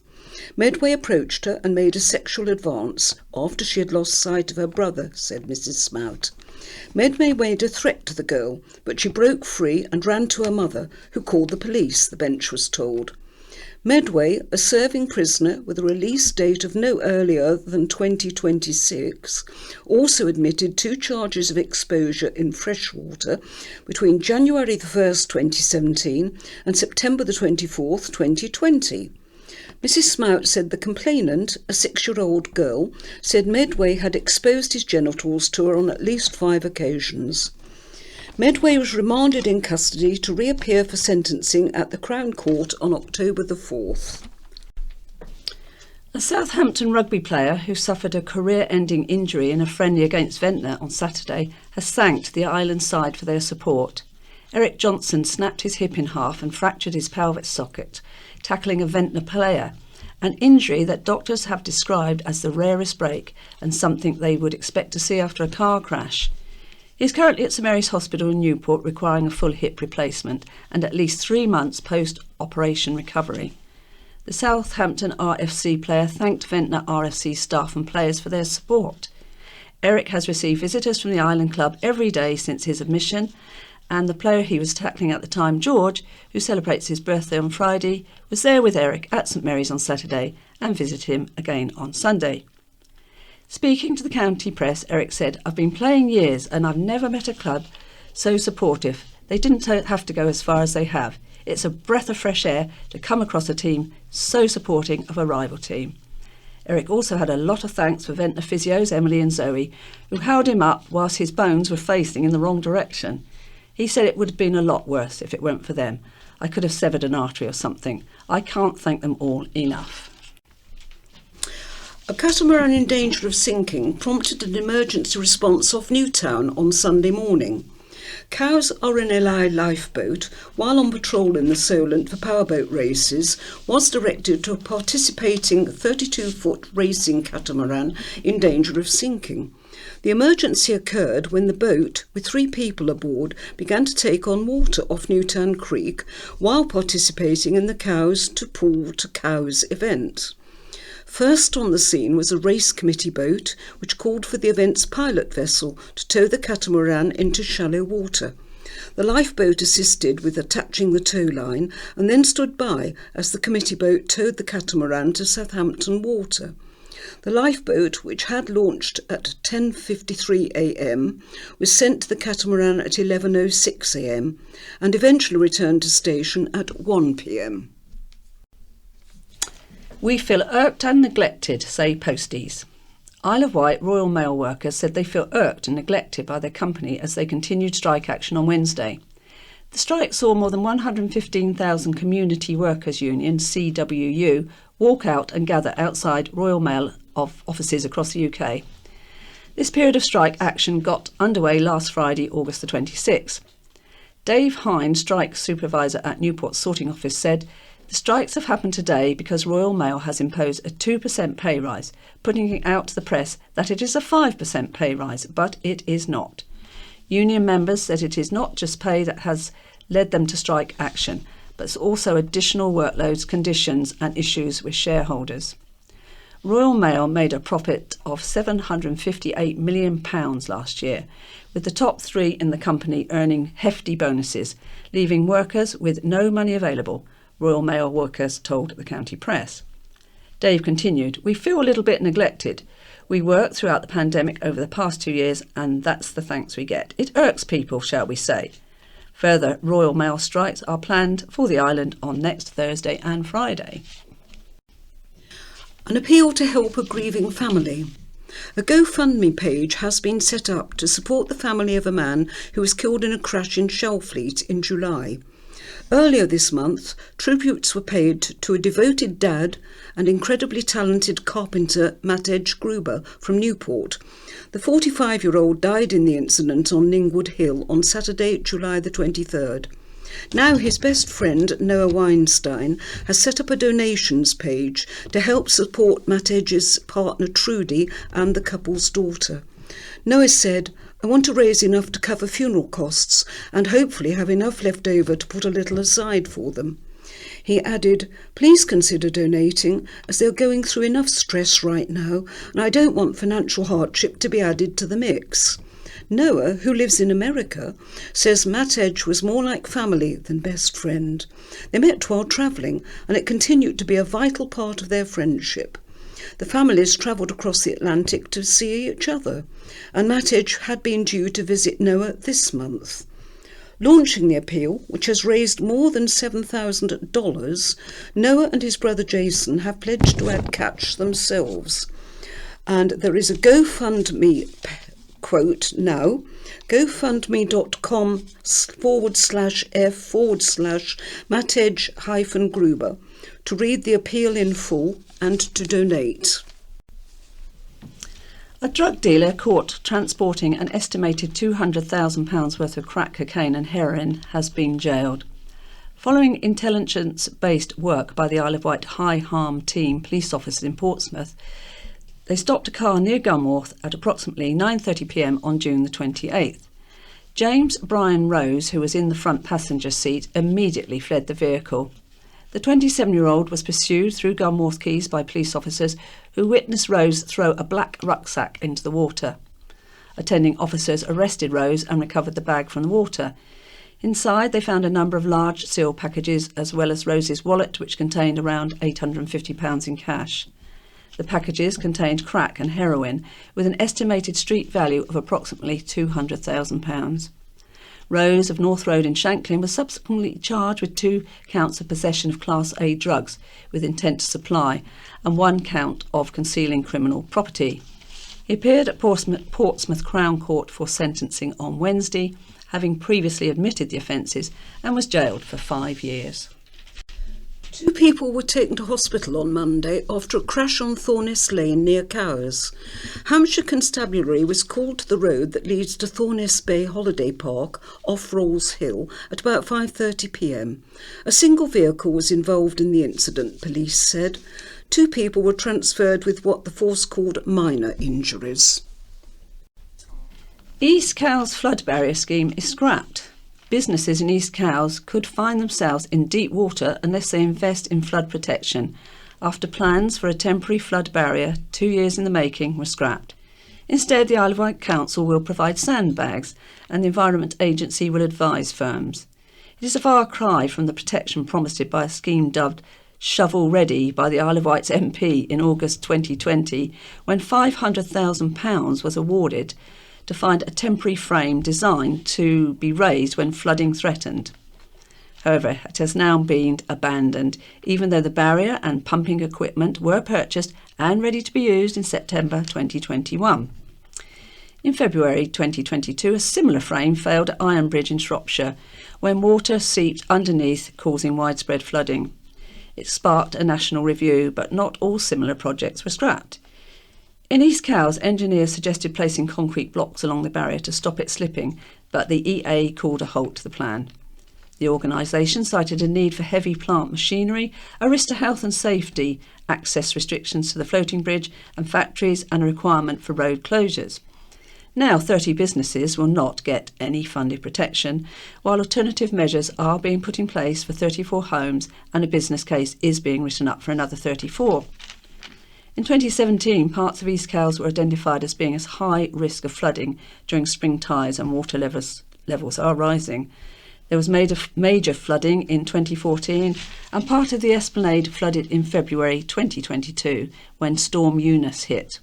Medway approached her and made a sexual advance after she had lost sight of her brother, said Mrs. Smout. Medway made a threat to the girl, but she broke free and ran to her mother, who called the police, the bench was told. Medway, a serving prisoner with a release date of no earlier than 2026, also admitted 2 charges of exposure in freshwater between January the 1st, 2017 and September the 24th, 2020. Mrs. Smout said the complainant, a 6-year-old girl, said Medway had exposed his genitals to her on at least 5 occasions. Medway was remanded in custody to reappear for sentencing at the Crown Court on October the 4th. A Southampton rugby player who suffered a career-ending injury in a friendly against Ventnor on Saturday has thanked the island side for their support. Eric Johnson snapped his hip in half and fractured his pelvis socket, tackling a Ventnor player, an injury that doctors have described as the rarest break and something they would expect to see after a car crash. He is currently at St Mary's Hospital in Newport requiring a full hip replacement and at least 3 months post-operation recovery. The Southampton RFC player thanked Ventnor RFC staff and players for their support. Eric has received visitors from the Island Club every day since his admission, and the player he was tackling at the time, George, who celebrates his birthday on Friday, was there with Eric at St Mary's on Saturday and visited him again on Sunday. Speaking to the county press, Eric said, "I've been playing years and I've never met a club so supportive. They didn't have to go as far as they have. It's a breath of fresh air to come across a team so supporting of a rival team." Eric also had a lot of thanks for Ventnor physios Emily and Zoe, who held him up whilst his bones were facing in the wrong direction. He said it would have been a lot worse if it weren't for them. "I could have severed an artery or something. I can't thank them all enough." A catamaran in danger of sinking prompted an emergency response off Newtown on Sunday morning. Cowes RNLI lifeboat, while on patrol in the Solent for powerboat races, was directed to a participating 32-foot racing catamaran in danger of sinking. The emergency occurred when the boat, with 3 people aboard, began to take on water off Newtown Creek while participating in the Cows to Pool to Cows event. First on the scene was a race committee boat, which called for the event's pilot vessel to tow the catamaran into shallow water. The lifeboat assisted with attaching the tow line and then stood by as the committee boat towed the catamaran to Southampton water. The lifeboat, which had launched at 10:53 a.m, was sent to the catamaran at 11:06 a.m, and eventually returned to station at 1 p.m. "We feel irked and neglected," say posties. Isle of Wight Royal Mail workers said they feel irked and neglected by their company as they continued strike action on Wednesday. The strike saw more than 115,000 Community Workers Union, CWU, walk out and gather outside Royal Mail offices across the UK. This period of strike action got underway last Friday, August the 26th. Dave Hine, strike supervisor at Newport Sorting Office, said, "The strikes have happened today because Royal Mail has imposed a 2% pay rise, putting it out to the press that it is a 5% pay rise, but it is not." Union members said it is not just pay that has led them to strike action, but also additional workloads, conditions and issues with shareholders. Royal Mail made a profit of £758 million last year, with the top 3 in the company earning hefty bonuses, leaving workers with no money available, Royal Mail workers told the county press. Dave continued, "We feel a little bit neglected. We worked throughout the pandemic over the past 2 years and that's the thanks we get. It irks people, shall we say." Further Royal Mail strikes are planned for the island on next Thursday and Friday. An appeal to help a grieving family. A GoFundMe page has been set up to support the family of a man who was killed in a crash in Shellfleet in July. Earlier this month, tributes were paid to a devoted dad and incredibly talented carpenter Matej Gruber from Newport. The 45-year-old died in the incident on Ningwood Hill on Saturday, July the 23rd. Now his best friend, Noah Weinstein, has set up a donations page to help support Matej's partner Trudy and the couple's daughter. Noah said, "I want to raise enough to cover funeral costs and hopefully have enough left over to put a little aside for them." He added, "Please consider donating, as they're going through enough stress right now, and I don't want financial hardship to be added to the mix." Noah, who lives in America, says Matt Edge was more like family than best friend. They met while travelling, and it continued to be a vital part of their friendship. The families travelled across the Atlantic to see each other, and Matt Edge had been due to visit Noah this month. Launching the appeal, which has raised more than $7,000, Noah and his brother Jason have pledged to add cash themselves. And there is a GoFundMe quote now, gofundme.com/f/Matt Edge-Gruber, to read the appeal in full and to donate. A drug dealer caught transporting an estimated £200,000 worth of crack cocaine and heroin has been jailed. Following intelligence-based work by the Isle of Wight High Harm Team police officers in Portsmouth, they stopped a car near Gunwharf at approximately 9:30 p.m. on June the 28th. James Brian Rose, who was in the front passenger seat, immediately fled the vehicle. The 27-year-old was pursued through Gunwharf Quays by police officers who witnessed Rose throw a black rucksack into the water. Attending officers arrested Rose and recovered the bag from the water. Inside, they found a number of large seal packages as well as Rose's wallet, which contained around £850 in cash. The packages contained crack and heroin, with an estimated street value of approximately £200,000. Rose of North Road in Shanklin was subsequently charged with 2 counts of possession of Class A drugs with intent to supply and 1 count of concealing criminal property. He appeared at Portsmouth Crown Court for sentencing on Wednesday, having previously admitted the offences, and was jailed for 5 years. 2 people were taken to hospital on Monday after a crash on Thorness Lane near Cowes. Hampshire Constabulary was called to the road that leads to Thorness Bay Holiday Park off Rolls Hill at about 5:30 p.m. A single vehicle was involved in the incident, police said. 2 people were transferred with what the force called minor injuries. East Cowes flood barrier scheme is scrapped. Businesses in East Cowes could find themselves in deep water unless they invest in flood protection, after plans for a temporary flood barrier 2 years in the making were scrapped. Instead, the Isle of Wight Council will provide sandbags and the Environment Agency will advise firms. It is a far cry from the protection promised by a scheme dubbed Shovel Ready by the Isle of Wight's MP in August 2020, when £500,000 was awarded to find a temporary frame designed to be raised when flooding threatened. However, it has now been abandoned, even though the barrier and pumping equipment were purchased and ready to be used in September 2021. In February 2022, a similar frame failed at Iron Bridge in Shropshire, when water seeped underneath, causing widespread flooding. It sparked a national review, but not all similar projects were scrapped. In East Cowes, engineers suggested placing concrete blocks along the barrier to stop it slipping, but the EA called a halt to the plan. The organisation cited a need for heavy plant machinery, a risk to health and safety, access restrictions to the floating bridge and factories, and a requirement for road closures. Now 30 businesses will not get any funded protection, while alternative measures are being put in place for 34 homes and a business case is being written up for another 34. In 2017, parts of East Cowes were identified as being at high risk of flooding during spring tides, and water levels are rising. There was major flooding in 2014, and part of the Esplanade flooded in February 2022 when Storm Eunice hit.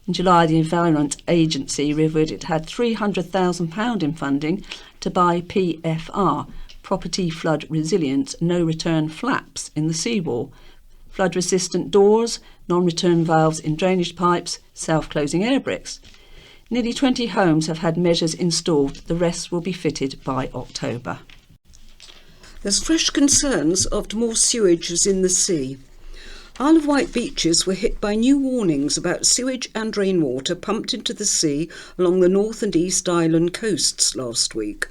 In July, the Environment Agency revealed it had £300,000 in funding to buy PFR, Property Flood Resilience No Return Flaps in the seawall, flood-resistant doors, non-return valves in drainage pipes, self-closing air bricks. Nearly 20 homes have had measures installed. The rest will be fitted by October. There's fresh concerns after more sewage is in the sea. Isle of Wight beaches were hit by new warnings about sewage and rainwater pumped into the sea along the North and East Island coasts last week.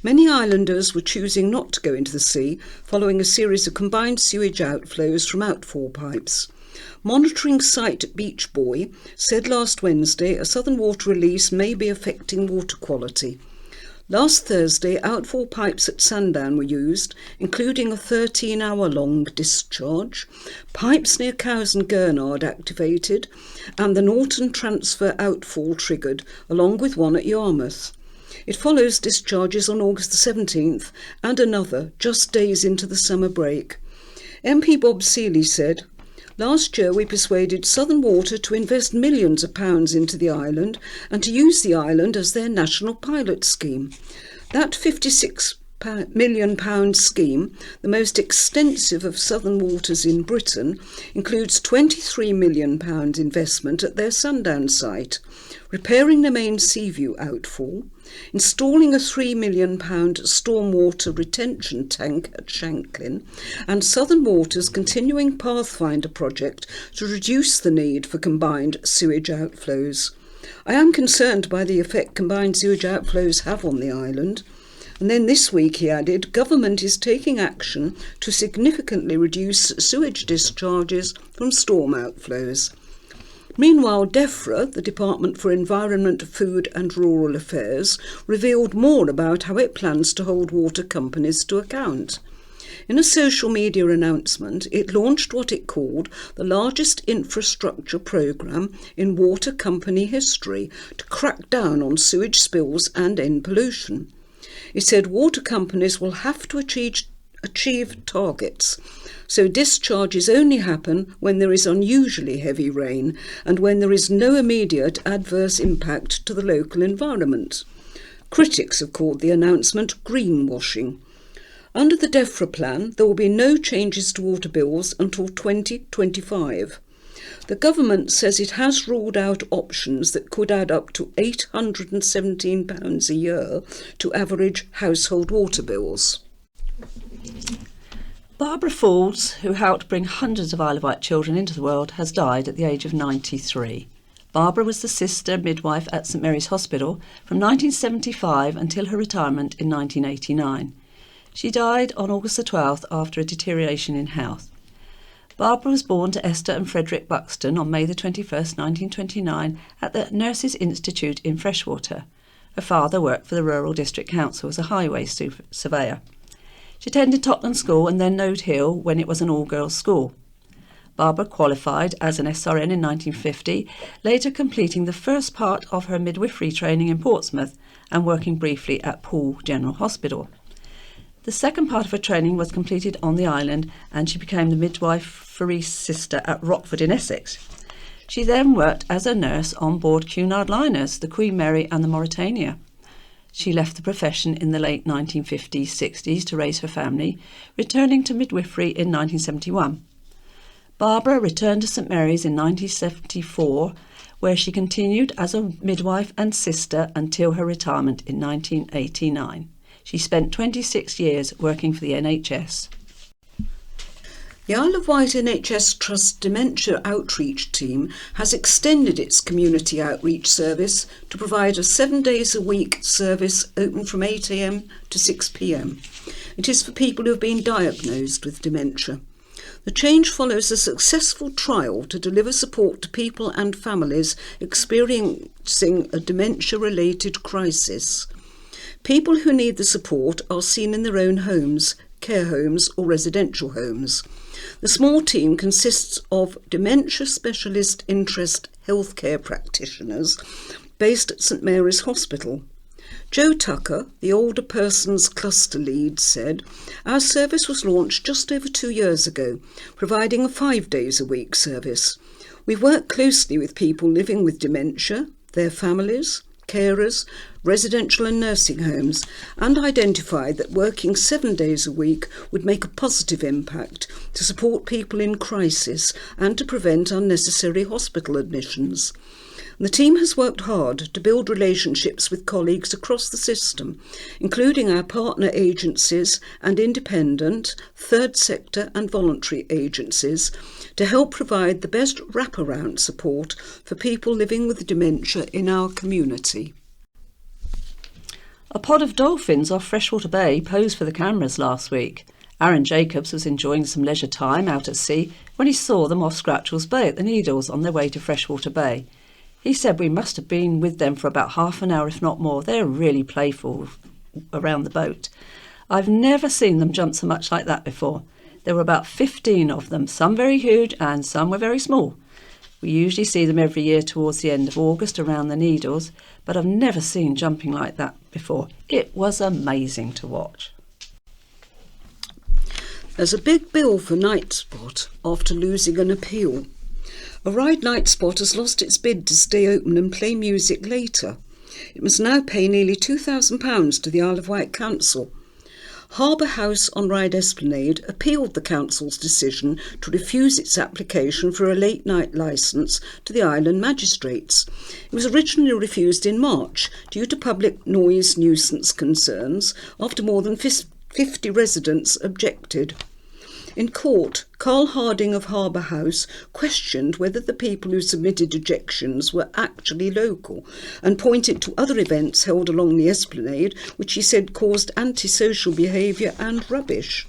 Many islanders were choosing not to go into the sea following a series of combined sewage outflows from outfall pipes. Monitoring site Beach Buoy said last Wednesday a southern water release may be affecting water quality. Last Thursday, outfall pipes at Sandown were used, including a 13-hour-long discharge, pipes near Cowes and Gurnard activated, and the Norton transfer outfall triggered, along with one at Yarmouth. It follows discharges on August the 17th and another just days into the summer break. MP Bob Seeley said, "Last year we persuaded Southern Water to invest millions of pounds into the island and to use the island as their national pilot scheme. That £56 million scheme, the most extensive of Southern Waters in Britain, includes £23 million investment at their Sundown site, repairing the main Seaview outfall, installing a £3 million stormwater retention tank at Shanklin, and Southern Water's continuing Pathfinder project to reduce the need for combined sewage outflows. I am concerned by the effect combined sewage outflows have on the island." And then this week, he added, government is taking action to significantly reduce sewage discharges from storm outflows. Meanwhile, DEFRA, the Department for Environment, Food and Rural Affairs, revealed more about how it plans to hold water companies to account. In a social media announcement, it launched what it called the largest infrastructure programme in water company history to crack down on sewage spills and end pollution. It said water companies will have to achieve targets, so discharges only happen when there is unusually heavy rain and when there is no immediate adverse impact to the local environment. Critics have called the announcement greenwashing. Under the DEFRA plan, there will be no changes to water bills until 2025. The government says it has ruled out options that could add up to £817 a year to average household water bills. Barbara Falls, who helped bring hundreds of Isle of Wight children into the world, has died at the age of 93. Barbara was the sister midwife at St Mary's Hospital from 1975 until her retirement in 1989. She died on August the 12th after a deterioration in health. Barbara was born to Esther and Frederick Buxton on May the 21st, 1929, at the Nurses' Institute in Freshwater. Her father worked for the Rural District Council as a highway surveyor. She attended Totland School and then Node Hill when it was an all-girls school. Barbara qualified as an SRN in 1950, later completing the first part of her midwifery training in Portsmouth and working briefly at Poole General Hospital. The second part of her training was completed on the island and she became the midwifery sister at Rockford in Essex. She then worked as a nurse on board Cunard liners, the Queen Mary and the Mauretania. She left the profession in the late 1950s-60s to raise her family, returning to midwifery in 1971. Barbara returned to St Mary's in 1974, where she continued as a midwife and sister until her retirement in 1989. She spent 26 years working for the NHS. The Isle of Wight NHS Trust Dementia Outreach Team has extended its community outreach service to provide a 7 days a week service open from 8 a.m. to 6 p.m. It is for people who have been diagnosed with dementia. The change follows a successful trial to deliver support to people and families experiencing a dementia-related crisis. People who need the support are seen in their own homes, care homes or residential homes. The small team consists of dementia specialist interest healthcare practitioners based at St Mary's Hospital. Joe Tucker, the older persons cluster lead, said, "Our service was launched just over 2 years ago, providing a 5 days a week service. We've worked closely with people living with dementia, their families, carers, residential and nursing homes, and identified that working 7 days a week would make a positive impact to support people in crisis and to prevent unnecessary hospital admissions. The team has worked hard to build relationships with colleagues across the system, including our partner agencies and independent, third sector and voluntary agencies, to help provide the best wraparound support for people living with dementia in our community." A pod of dolphins off Freshwater Bay posed for the cameras last week. Aaron Jacobs was enjoying some leisure time out at sea when he saw them off Scratchell's Bay at the Needles on their way to Freshwater Bay. He said we must have been with them for about half an hour, if not more. They're really playful. around the boat. I've never seen them jump so much like that before. There were about 15 of them, some very huge and some were very small. We usually see them every year towards the end of August around the Needles, but I've never seen jumping like that before. It was amazing to watch. There's a big bill for Nightspot after losing an appeal. A ride Nightspot has lost its bid to stay open and play music later. It must now pay nearly £2,000 to the Isle of Wight Council. Harbour House on Ryde Esplanade appealed the council's decision to refuse its application for a late-night licence to the island magistrates. It was originally refused in March due to public noise nuisance concerns after more than 50 residents objected. In court, Carl Harding of Harbour House questioned whether the people who submitted objections were actually local and pointed to other events held along the esplanade which he said caused antisocial behaviour and rubbish.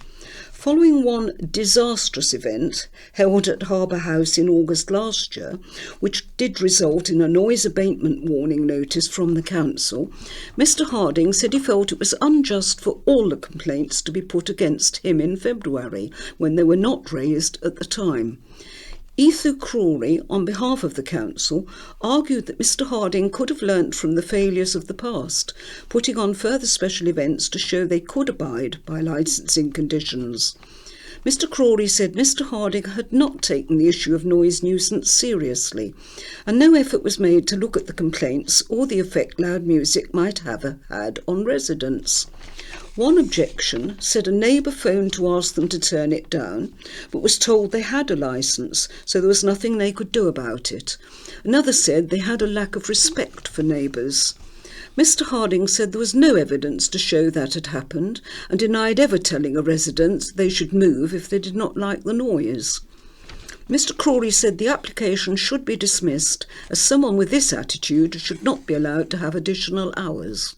Following one disastrous event held at Harbour House in August last year, which did result in a noise abatement warning notice from the council, Mr Harding said he felt it was unjust for all the complaints to be put against him in February, when they were not raised at the time. Ethu Crawley, on behalf of the council, argued that Mr Harding could have learnt from the failures of the past, putting on further special events to show they could abide by licensing conditions. Mr Crawley said Mr Harding had not taken the issue of noise nuisance seriously, and no effort was made to look at the complaints or the effect loud music might have had on residents. One objection said a neighbour phoned to ask them to turn it down, but was told they had a licence, so there was nothing they could do about it. Another said they had a lack of respect for neighbours. Mr Harding said there was no evidence to show that had happened, and denied ever telling a resident they should move if they did not like the noise. Mr Crawley said the application should be dismissed, as someone with this attitude should not be allowed to have additional hours.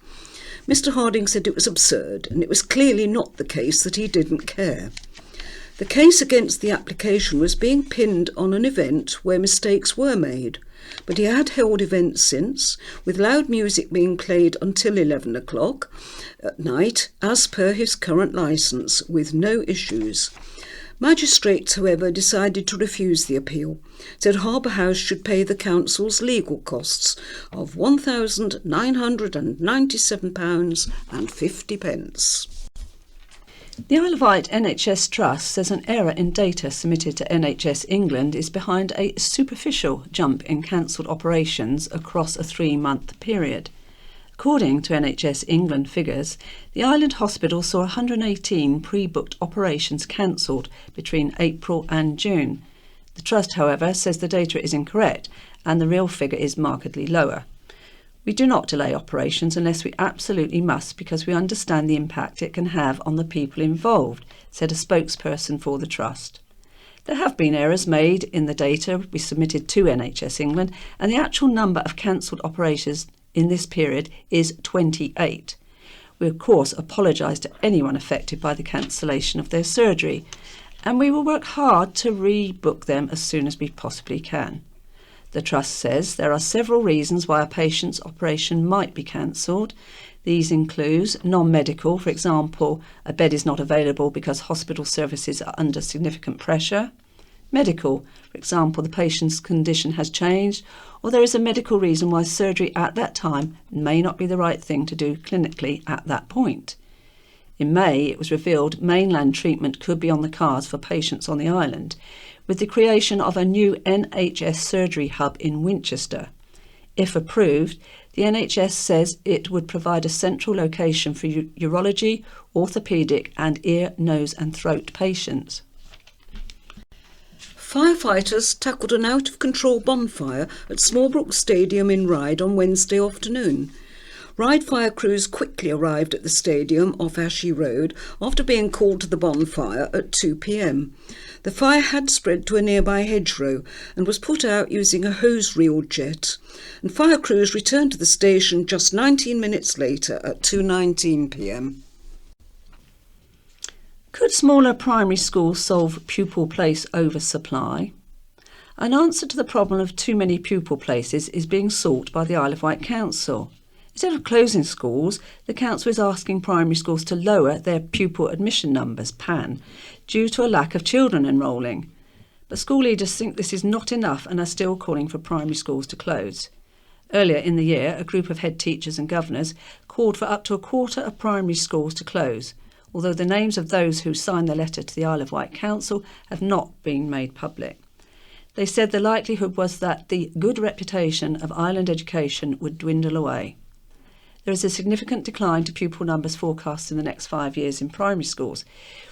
Mr Harding said it was absurd, and it was clearly not the case that he didn't care. The case against the application was being pinned on an event where mistakes were made, but he had held events since, with loud music being played until 11 o'clock at night, as per his current licence, with no issues. Magistrates, however, decided to refuse the appeal, said Harbour House should pay the council's legal costs of £1,997.50. The Isle of Wight NHS Trust says an error in data submitted to NHS England is behind a superficial jump in cancelled operations across a 3-month period. According to NHS England figures, the island hospital saw 118 pre-booked operations cancelled between April and June. The Trust, however, says the data is incorrect and the real figure is markedly lower. We do not delay operations unless we absolutely must, because we understand the impact it can have on the people involved, said a spokesperson for the Trust. There have been errors made in the data we submitted to NHS England, and the actual number of cancelled operations in this period is 28. We of course apologise to anyone affected by the cancellation of their surgery, and we will work hard to rebook them as soon as we possibly can. The Trust says there are several reasons why a patient's operation might be cancelled. These include non-medical, for example, a bed is not available because hospital services are under significant pressure. Medical, for example, the patient's condition has changed, or there is a medical reason why surgery at that time may not be the right thing to do clinically at that point. In May, it was revealed mainland treatment could be on the cards for patients on the island, with the creation of a new NHS surgery hub in Winchester. If approved, the NHS says it would provide a central location for urology, orthopaedic and ear, nose and throat patients. Firefighters tackled an out-of-control bonfire at Smallbrook Stadium in Ryde on Wednesday afternoon. Ryde fire crews quickly arrived at the stadium off Ashy Road after being called to the bonfire at 2 p.m. The fire had spread to a nearby hedgerow and was put out using a hose-reel jet, and fire crews returned to the station just 19 minutes later at 2:19 p.m. Could smaller primary schools solve pupil place oversupply? An answer to the problem of too many pupil places is being sought by the Isle of Wight Council. Instead of closing schools, the council is asking primary schools to lower their pupil admission numbers, PAN, due to a lack of children enrolling. But school leaders think this is not enough and are still calling for primary schools to close. Earlier in the year, a group of head teachers and governors called for up to a quarter of primary schools to close, although the names of those who signed the letter to the Isle of Wight Council have not been made public. They said the likelihood was that the good reputation of island education would dwindle away. There is a significant decline to pupil numbers forecast in the next 5 years in primary schools,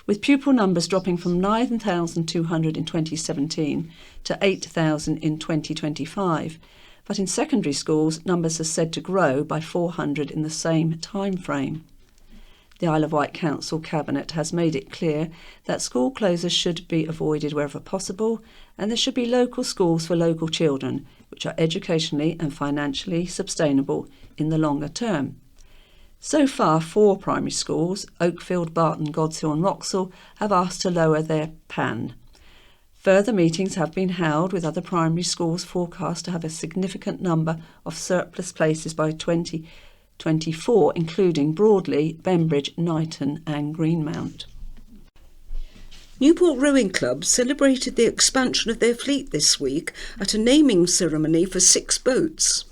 with pupil numbers dropping from 9,200 in 2017 to 8,000 in 2025. But in secondary schools, numbers are said to grow by 400 in the same time frame. The Isle of Wight Council Cabinet has made it clear that school closures should be avoided wherever possible, and there should be local schools for local children, which are educationally and financially sustainable in the longer term. So far, 4 primary schools, Oakfield, Barton, Godshill and Wroxall, have asked to lower their PAN. Further meetings have been held with other primary schools forecast to have a significant number of surplus places by 2024, including Broadley, Bembridge, Knighton and Greenmount. Newport Rowing Club celebrated the expansion of their fleet this week at a naming ceremony for 6 boats.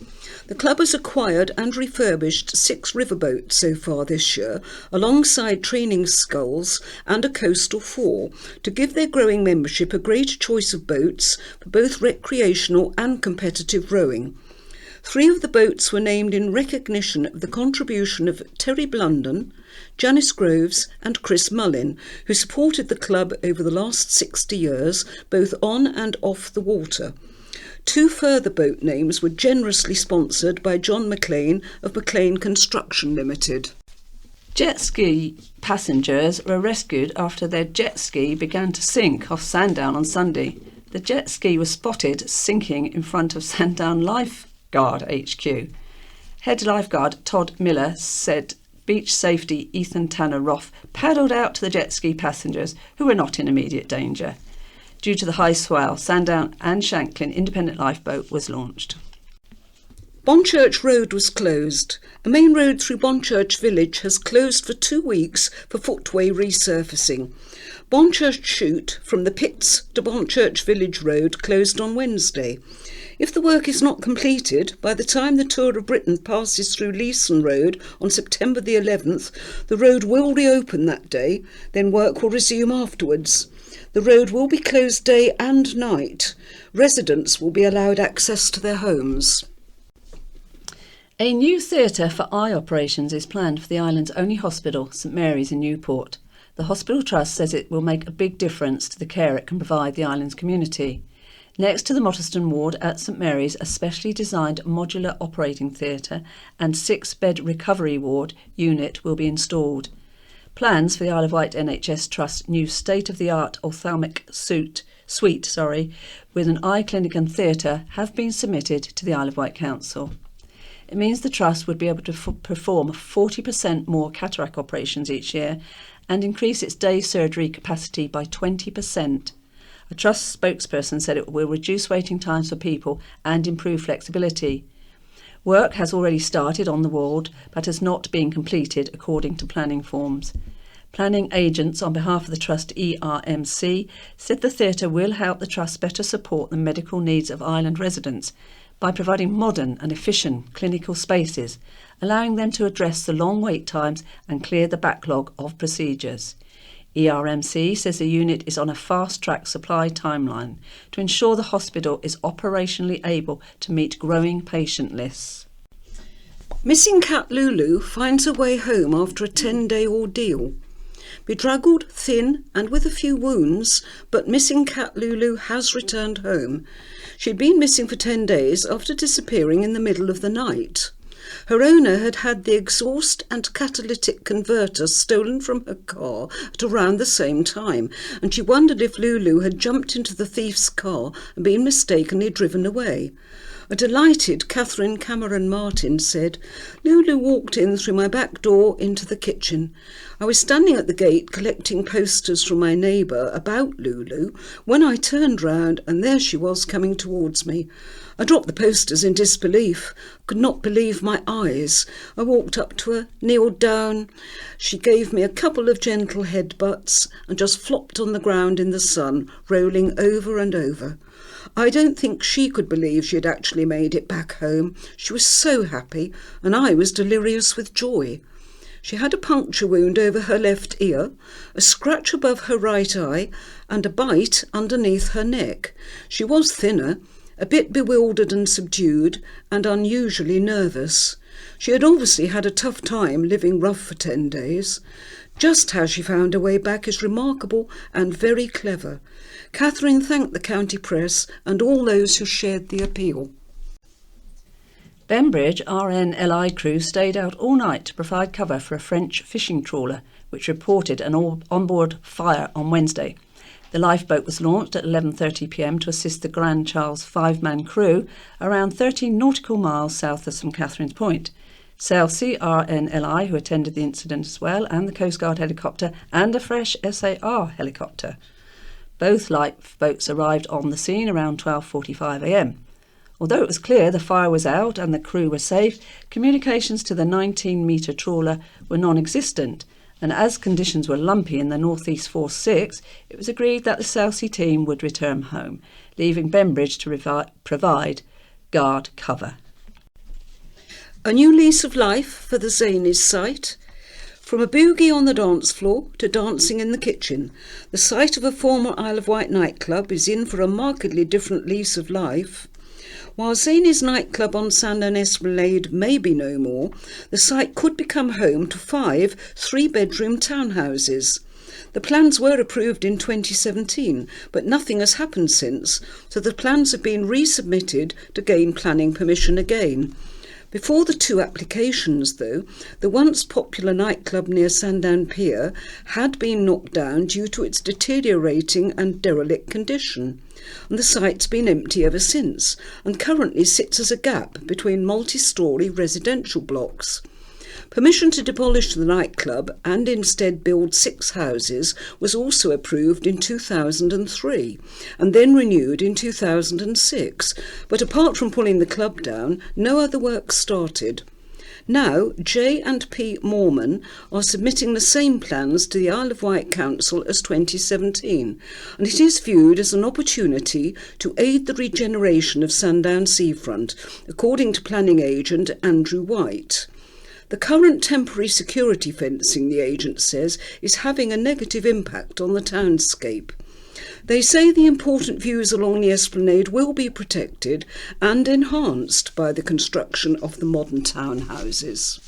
The club has acquired and refurbished 6 riverboats so far this year, alongside training sculls and a coastal 4, to give their growing membership a greater choice of boats for both recreational and competitive rowing. 3 of the boats were named in recognition of the contribution of Terry Blunden, Janice Groves and Chris Mullin, who supported the club over the last 60 years, both on and off the water. 2 further boat names were generously sponsored by John McLean of McLean Construction Limited. Jet ski passengers were rescued after their jet ski began to sink off Sandown on Sunday. The jet ski was spotted sinking in front of Sandown Lifeguard HQ. Head lifeguard Todd Miller said beach safety Ethan Tanner Roth paddled out to the jet ski passengers, who were not in immediate danger. Due to the high swell, Sandown and Shanklin Independent Lifeboat was launched. Bonchurch Road was closed. A main road through Bonchurch Village has closed for 2 weeks for footway resurfacing. Bonchurch Chute from the Pits to Bonchurch Village Road closed on Wednesday. If the work is not completed, by the time the Tour of Britain passes through Leeson Road on September the 11th, the road will reopen that day, then work will resume afterwards. The road will be closed day and night. Residents will be allowed access to their homes. A new theatre for eye operations is planned for the island's only hospital, St Mary's in Newport. The hospital trust says it will make a big difference to the care it can provide the island's community. Next to the Motterston ward at St Mary's, a specially designed modular operating theatre and 6-bed recovery ward unit will be installed. Plans for the Isle of Wight NHS Trust's new state-of-the-art ophthalmic suite with an eye clinic and theatre have been submitted to the Isle of Wight Council. It means the Trust would be able to perform 40% more cataract operations each year and increase its day surgery capacity by 20%. A Trust spokesperson said it will reduce waiting times for people and improve flexibility. Work has already started on the ward, but has not been completed according to planning forms. Planning agents on behalf of the Trust ERMC said the theatre will help the Trust better support the medical needs of island residents by providing modern and efficient clinical spaces, allowing them to address the long wait times and clear the backlog of procedures. ERMC says the unit is on a fast-track supply timeline to ensure the hospital is operationally able to meet growing patient lists. Missing cat Lulu finds her way home after a 10-day ordeal. Bedraggled, thin and with a few wounds, but missing cat Lulu has returned home. She'd been missing for 10 days after disappearing in the middle of the night. Her owner had had the exhaust and catalytic converter stolen from her car at around the same time, and she wondered if Lulu had jumped into the thief's car and been mistakenly driven away. A delighted Catherine Cameron Martin said, "Lulu walked in through my back door into the kitchen. I was standing at the gate collecting posters from my neighbour about Lulu when I turned round and there she was coming towards me. I dropped the posters in disbelief, could not believe my eyes. I walked up to her, kneeled down. She gave me a couple of gentle headbutts and just flopped on the ground in the sun, rolling over and over. I don't think she could believe she had actually made it back home. She was so happy, and I was delirious with joy. She had a puncture wound over her left ear, a scratch above her right eye, and a bite underneath her neck. She was thinner, a bit bewildered and subdued, and unusually nervous. She had obviously had a tough time living rough for 10 days. Just how she found her way back is remarkable and very clever. Catherine thanked the county press and all those who shared the appeal." Bembridge RNLI crew stayed out all night to provide cover for a French fishing trawler, which reported an onboard fire on Wednesday. The lifeboat was launched at 11:30 p.m. to assist the Grand Charles 5-man crew around 13 nautical miles south of St Catherine's Point. Selsey RNLI, who attended the incident as well, and the Coast Guard helicopter and a fresh SAR helicopter. Both lifeboats arrived on the scene around 12:45 a.m. Although it was clear the fire was out and the crew were safe, communications to the 19-metre trawler were non-existent, and as conditions were lumpy in the northeast force 6, it was agreed that the Selsey team would return home, leaving Bembridge to provide guard cover. A new lease of life for the Zanies site. From a boogie on the dance floor to dancing in the kitchen, the site of a former Isle of Wight nightclub is in for a markedly different lease of life. While Zanies nightclub on Sandown Esplanade may be no more, the site could become home to 5 3-bedroom townhouses. The plans were approved in 2017, but nothing has happened since, so the plans have been resubmitted to gain planning permission again. Before the 2 applications, though, the once popular nightclub near Sandown Pier had been knocked down due to its deteriorating and derelict condition, and the site's been empty ever since, and currently sits as a gap between multi-storey residential blocks. Permission to demolish the nightclub and instead build 6 houses was also approved in 2003 and then renewed in 2006, but apart from pulling the club down, no other work started. Now, J&P Moorman are submitting the same plans to the Isle of Wight Council as 2017, and it is viewed as an opportunity to aid the regeneration of Sandown seafront, according to planning agent Andrew White. The current temporary security fencing, the agent says, is having a negative impact on the townscape. They say the important views along the esplanade will be protected and enhanced by the construction of the modern townhouses.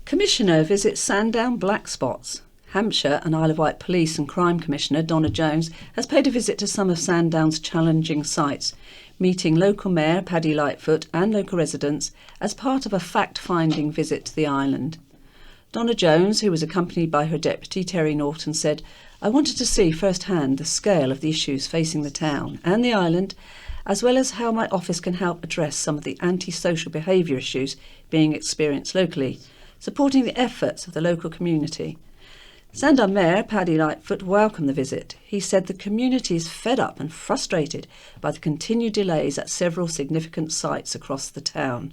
Commissioner visits Sandown black spots. Hampshire and Isle of Wight Police and Crime Commissioner Donna Jones has paid a visit to some of Sandown's challenging sites, meeting local Mayor Paddy Lightfoot and local residents as part of a fact-finding visit to the island. Donna Jones, who was accompanied by her deputy Terry Norton, said, "I wanted to see firsthand the scale of the issues facing the town and the island, as well as how my office can help address some of the antisocial behaviour issues being experienced locally, supporting the efforts of the local community." Sandown Mayor Paddy Lightfoot welcomed the visit. He said the community is fed up and frustrated by the continued delays at several significant sites across the town.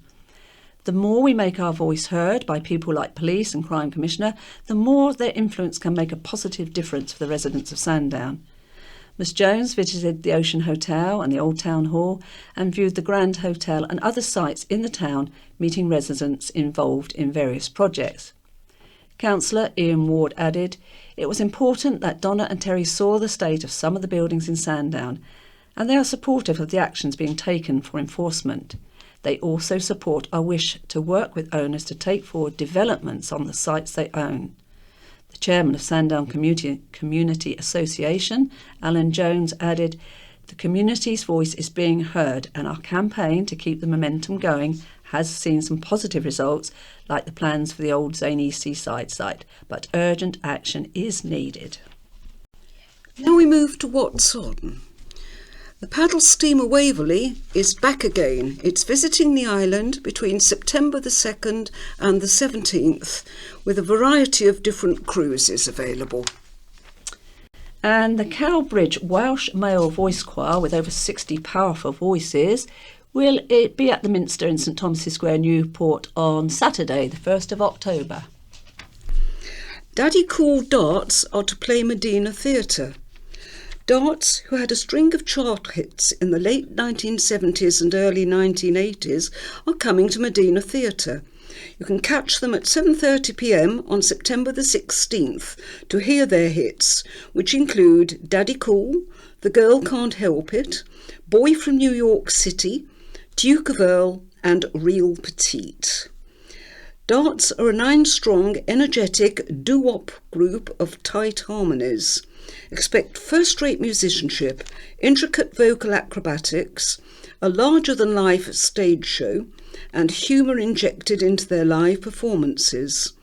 The more we make our voice heard by people like Police and Crime Commissioner, the more their influence can make a positive difference for the residents of Sandown. Ms Jones visited the Ocean Hotel and the Old Town Hall and viewed the Grand Hotel and other sites in the town, meeting residents involved in various projects. Councillor Ian Ward added, "It was important that Donna and Terry saw the state of some of the buildings in Sandown, and they are supportive of the actions being taken for enforcement. They also support our wish to work with owners to take forward developments on the sites they own." The chairman of Sandown Community Association, Alan Jones, added, "The community's voice is being heard, and our campaign to keep the momentum going has seen some positive results, like the plans for the old Zanies seaside site, but urgent action is needed." Now we move to what's on. The paddle steamer Waverley is back again. It's visiting the island between September the 2nd and the 17th, with a variety of different cruises available. And the Cowbridge Welsh Male Voice Choir, with over 60 powerful voices, will be at the Minster in St Thomas's Square, Newport, on Saturday, the 1st of October. Daddy Cool Darts are to play Medina Theatre. Darts, who had a string of chart hits in the late 1970s and early 1980s, are coming to Medina Theatre. You can catch them at 7:30 p.m. on September the 16th to hear their hits, which include Daddy Cool, The Girl Can't Help It, Boy from New York City, Duke of Earl and Real Petite. Darts are a 9-strong, energetic doo-wop group of tight harmonies. Expect first-rate musicianship, intricate vocal acrobatics, a larger-than-life stage show, and humour injected into their live performances.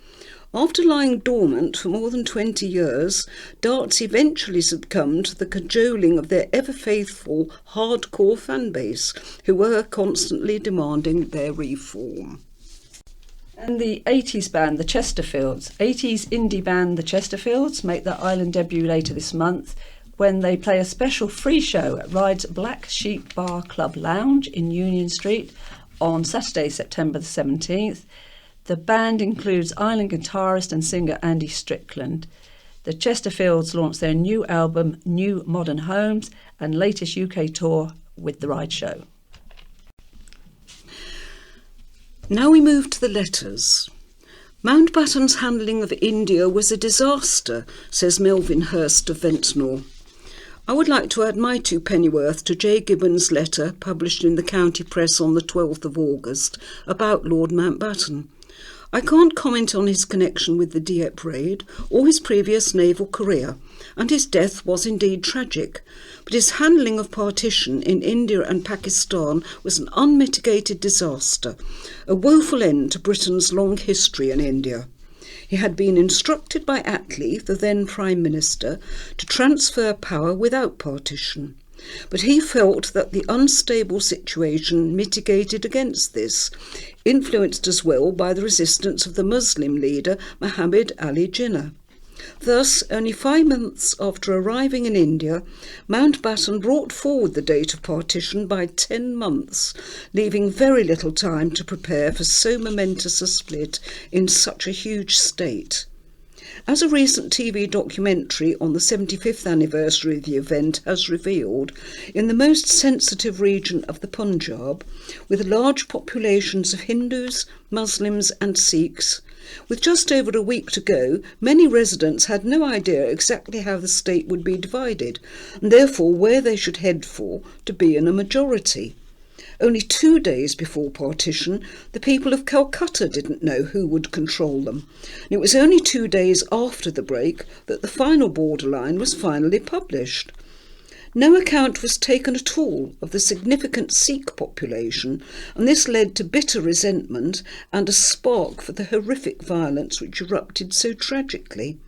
After lying dormant for more than 20 years, Darts eventually succumbed to the cajoling of their ever-faithful hardcore fanbase, who were constantly demanding their reform. And the 80s band, the Chesterfields. 80s indie band, the Chesterfields, make their island debut later this month when they play a special free show at Ryde's Black Sheep Bar Club Lounge in Union Street on Saturday, September the 17th. The band includes island guitarist and singer Andy Strickland. The Chesterfields launched their new album, New Modern Homes, and latest UK tour with the Ryde Show. Now we move to the letters. Mountbatten's handling of India was a disaster, says Melvin Hurst of Ventnor. I would like to add my 2 pennyworth to J. Gibbons' letter published in the County Press on the 12th of August about Lord Mountbatten. I can't comment on his connection with the Dieppe raid or his previous naval career, and his death was indeed tragic, but his handling of partition in India and Pakistan was an unmitigated disaster, a woeful end to Britain's long history in India. He had been instructed by Attlee, the then Prime Minister, to transfer power without partition. But he felt that the unstable situation mitigated against this, influenced as well by the resistance of the Muslim leader Muhammad Ali Jinnah. Thus, only 5 months after arriving in India, Mountbatten brought forward the date of partition by 10 months, leaving very little time to prepare for so momentous a split in such a huge state. As a recent TV documentary on the 75th anniversary of the event has revealed, in the most sensitive region of the Punjab, with large populations of Hindus, Muslims and Sikhs, with just over a week to go, many residents had no idea exactly how the state would be divided, and therefore where they should head for to be in a majority. Only 2 days before partition, the people of Calcutta didn't know who would control them. And it was only 2 days after the break that the final borderline was finally published. No account was taken at all of the significant Sikh population, and this led to bitter resentment and a spark for the horrific violence which erupted so tragically.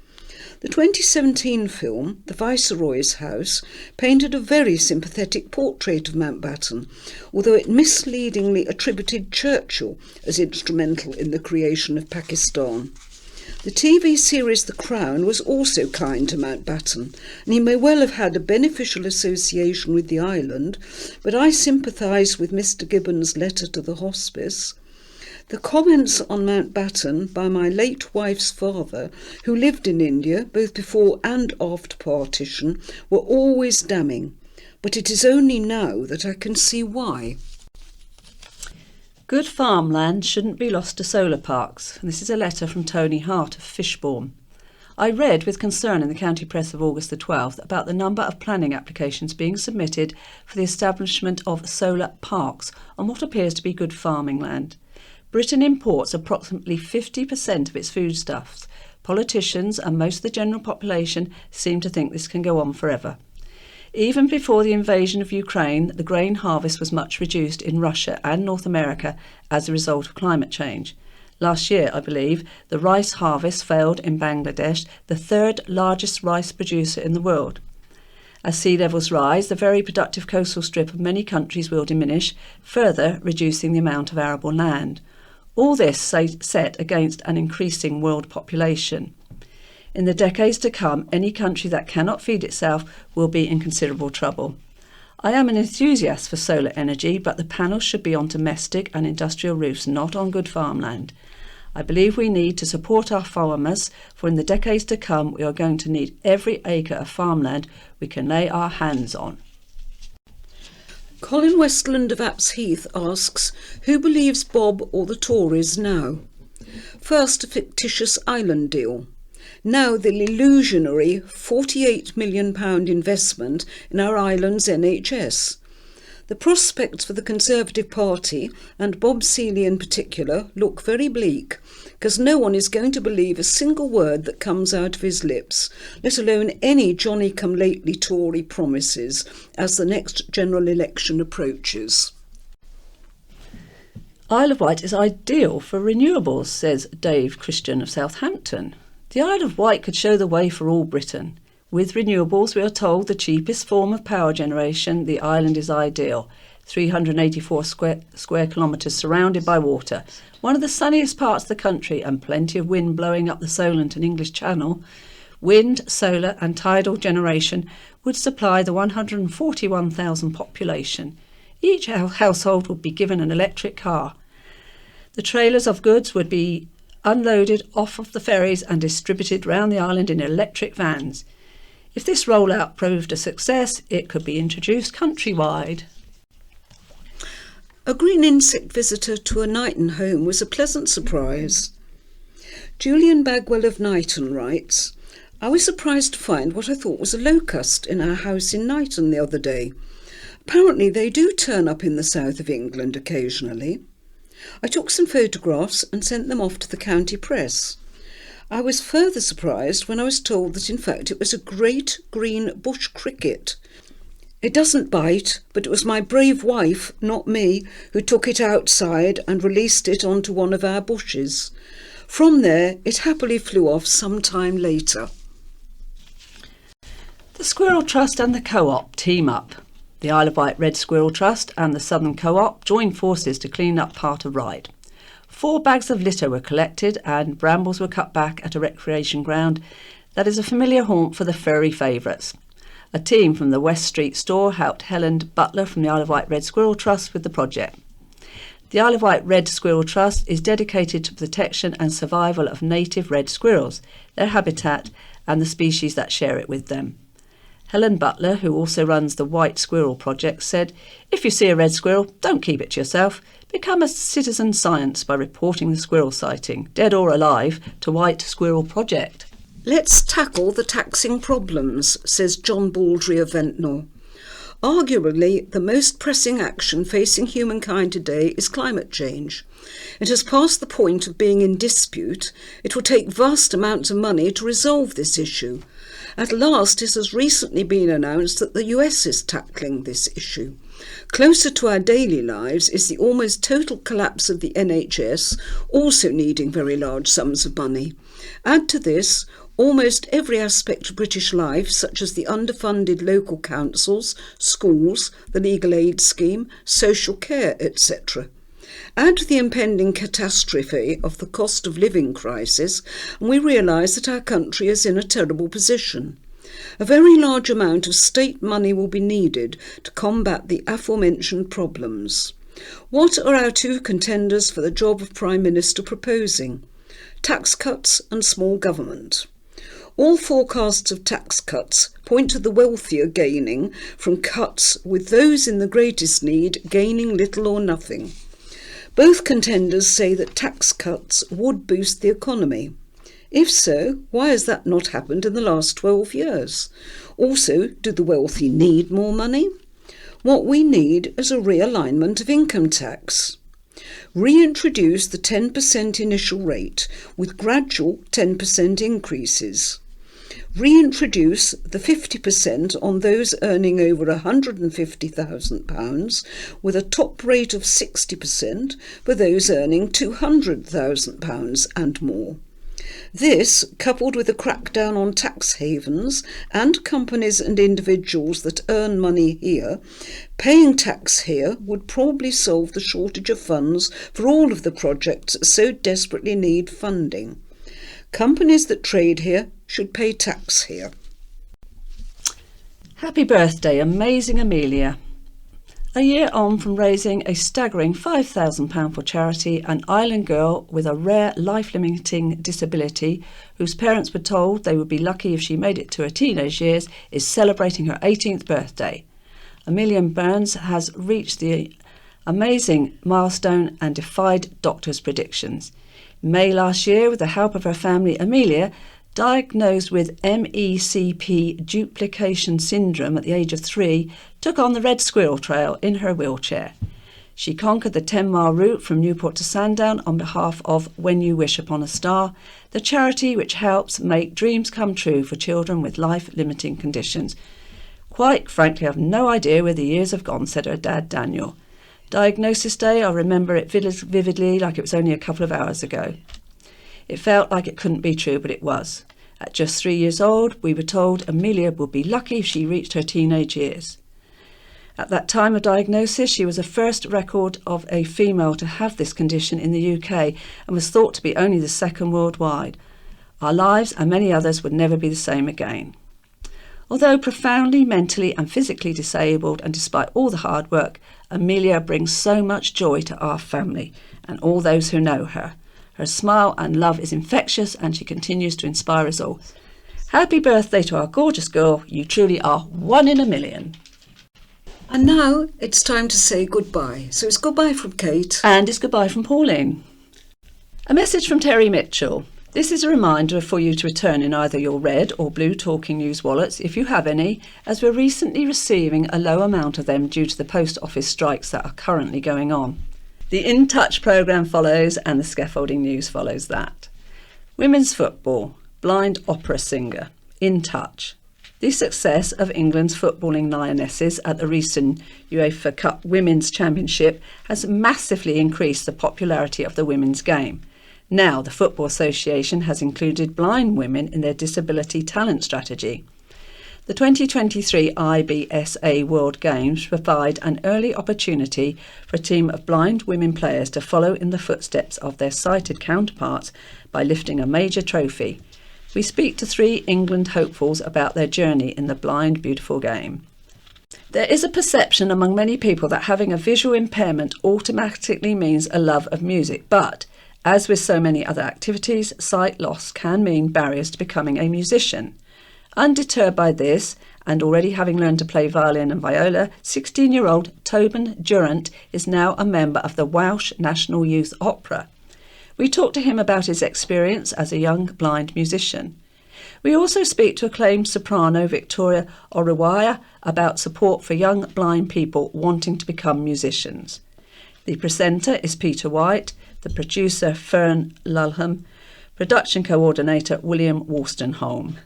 The 2017 film, The Viceroy's House, painted a very sympathetic portrait of Mountbatten, although it misleadingly attributed Churchill as instrumental in the creation of Pakistan. The TV series The Crown was also kind to Mountbatten, and he may well have had a beneficial association with the island, but I sympathise with Mr. Gibbons' letter to the hospice. The comments on Mountbatten by my late wife's father, who lived in India both before and after partition, were always damning, but it is only now that I can see why. Good farmland shouldn't be lost to solar parks. And this is a letter from Tony Hart of Fishbourne. I read with concern in the County Press of August the 12th about the number of planning applications being submitted for the establishment of solar parks on what appears to be good farming land. Britain imports approximately 50% of its foodstuffs. Politicians and most of the general population seem to think this can go on forever. Even before the invasion of Ukraine, the grain harvest was much reduced in Russia and North America as a result of climate change. Last year, I believe, the rice harvest failed in Bangladesh, the third largest rice producer in the world. As sea levels rise, the very productive coastal strip of many countries will diminish, further reducing the amount of arable land. All this set against an increasing world population. In the decades to come, any country that cannot feed itself will be in considerable trouble. I am an enthusiast for solar energy, but the panels should be on domestic and industrial roofs, not on good farmland. I believe we need to support our farmers, for in the decades to come we are going to need every acre of farmland we can lay our hands on. Colin Westland of Apps Heath asks, who believes Bob or the Tories now? First, a fictitious island deal. Now the illusionary £48 million investment in our island's NHS. The prospects for the Conservative Party, and Bob Seeley in particular, look very bleak, because no one is going to believe a single word that comes out of his lips, let alone any Johnny-come-lately Tory promises as the next general election approaches. Isle of Wight is ideal for renewables, says Dave Christian of Southampton. The Isle of Wight could show the way for all Britain. With renewables, we are told the cheapest form of power generation, the island is ideal. 384 square kilometres surrounded by water, one of the sunniest parts of the country, and plenty of wind blowing up the Solent and English Channel. Wind, solar and tidal generation would supply the 141,000 population. Each household would be given an electric car. The trailers of goods would be unloaded off of the ferries and distributed round the island in electric vans. If this rollout proved a success, it could be introduced countrywide. A green insect visitor to a Knighton home was a pleasant surprise. Julian Bagwell of Knighton writes, I was surprised to find what I thought was a locust in our house in Knighton the other day. Apparently they do turn up in the south of England occasionally. I took some photographs and sent them off to the county press. I was further surprised when I was told that in fact it was a great green bush cricket. It doesn't bite, but it was my brave wife, not me, who took it outside and released it onto one of our bushes. From there, it happily flew off some time later. The Squirrel Trust and the Co-op team up. The Isle of Wight Red Squirrel Trust and the Southern Co-op joined forces to clean up part of Ryde. 4 bags of litter were collected and brambles were cut back at a recreation ground that is a familiar haunt for the furry favourites. A team from the West Street store helped Helen Butler from the Isle of Wight Red Squirrel Trust with the project. The Isle of Wight Red Squirrel Trust is dedicated to protection and survival of native red squirrels, their habitat and the species that share it with them. Helen Butler, who also runs the White Squirrel Project, said, if you see a red squirrel, don't keep it to yourself. Become a citizen science by reporting the squirrel sighting, dead or alive, to White Squirrel Project. Let's tackle the taxing problems, says John Baldry of Ventnor. Arguably, the most pressing action facing humankind today is climate change. It has passed the point of being in dispute. It will take vast amounts of money to resolve this issue. At last, it has recently been announced that the US is tackling this issue. Closer to our daily lives is the almost total collapse of the NHS, also needing very large sums of money. Add to this almost every aspect of British life, such as the underfunded local councils, schools, the legal aid scheme, social care, etc. Add the impending catastrophe of the cost of living crisis, and we realise that our country is in a terrible position. A very large amount of state money will be needed to combat the aforementioned problems. What are our 2 contenders for the job of Prime Minister proposing? Tax cuts and small government. All forecasts of tax cuts point to the wealthier gaining from cuts, with those in the greatest need gaining little or nothing. Both contenders say that tax cuts would boost the economy. If so, why has that not happened in the last 12 years? Also, do the wealthy need more money? What we need is a realignment of income tax. Reintroduce the 10% initial rate with gradual 10% increases. Reintroduce the 50% on those earning over £150,000 with a top rate of 60% for those earning £200,000 and more. This, coupled with a crackdown on tax havens and companies and individuals that earn money here, paying tax here would probably solve the shortage of funds for all of the projects that so desperately need funding. Companies that trade here should pay tax here. Happy birthday, amazing Amelia. A year on from raising a staggering £5,000 for charity, an island girl with a rare life-limiting disability, whose parents were told they would be lucky if she made it to her teenage years, is celebrating her 18th birthday. Amelia Burns has reached the amazing milestone and defied doctors' predictions. In May last year, with the help of her family, Amelia, diagnosed with MECP duplication syndrome at the age of 3, took on the Red Squirrel Trail in her wheelchair. She conquered the 10-mile route from Newport to Sandown on behalf of When You Wish Upon a Star, the charity which helps make dreams come true for children with life-limiting conditions. Quite frankly, I've no idea where the years have gone, said her dad, Daniel. Diagnosis day, I remember it vividly, like it was only a couple of hours ago. It felt like it couldn't be true, but it was. At just 3 years old, we were told Amelia would be lucky if she reached her teenage years. At that time of diagnosis, she was the first record of a female to have this condition in the UK and was thought to be only the second worldwide. Our lives and many others would never be the same again. Although profoundly mentally and physically disabled, and despite all the hard work, Amelia brings so much joy to our family and all those who know her. Her smile and love is infectious, and she continues to inspire us all. Happy birthday to our gorgeous girl. You truly are one in a million. And now it's time to say goodbye. So it's goodbye from Kate. And it's goodbye from Pauline. A message from Terry Mitchell. This is a reminder for you to return in either your red or blue Talking News wallets, if you have any, as we're recently receiving a low amount of them due to the post office strikes that are currently going on. The In Touch programme follows, and the scaffolding news follows that. Women's football, blind opera singer, In Touch. The success of England's footballing Lionesses at the recent UEFA Cup Women's Championship has massively increased the popularity of the women's game. Now, the Football Association has included blind women in their disability talent strategy. The 2023 IBSA World Games provide an early opportunity for a team of blind women players to follow in the footsteps of their sighted counterparts by lifting a major trophy. We speak to 3 England hopefuls about their journey in the blind, beautiful game. There is a perception among many people that having a visual impairment automatically means a love of music, but as with so many other activities, sight loss can mean barriers to becoming a musician. Undeterred by this, and already having learned to play violin and viola, 16-year-old Tobin Durant is now a member of the Welsh National Youth Opera. We talk to him about his experience as a young blind musician. We also speak to acclaimed soprano Victoria Oruwaya about support for young blind people wanting to become musicians. The presenter is Peter White, the producer Fern Lulham, production coordinator William Wolstenholme.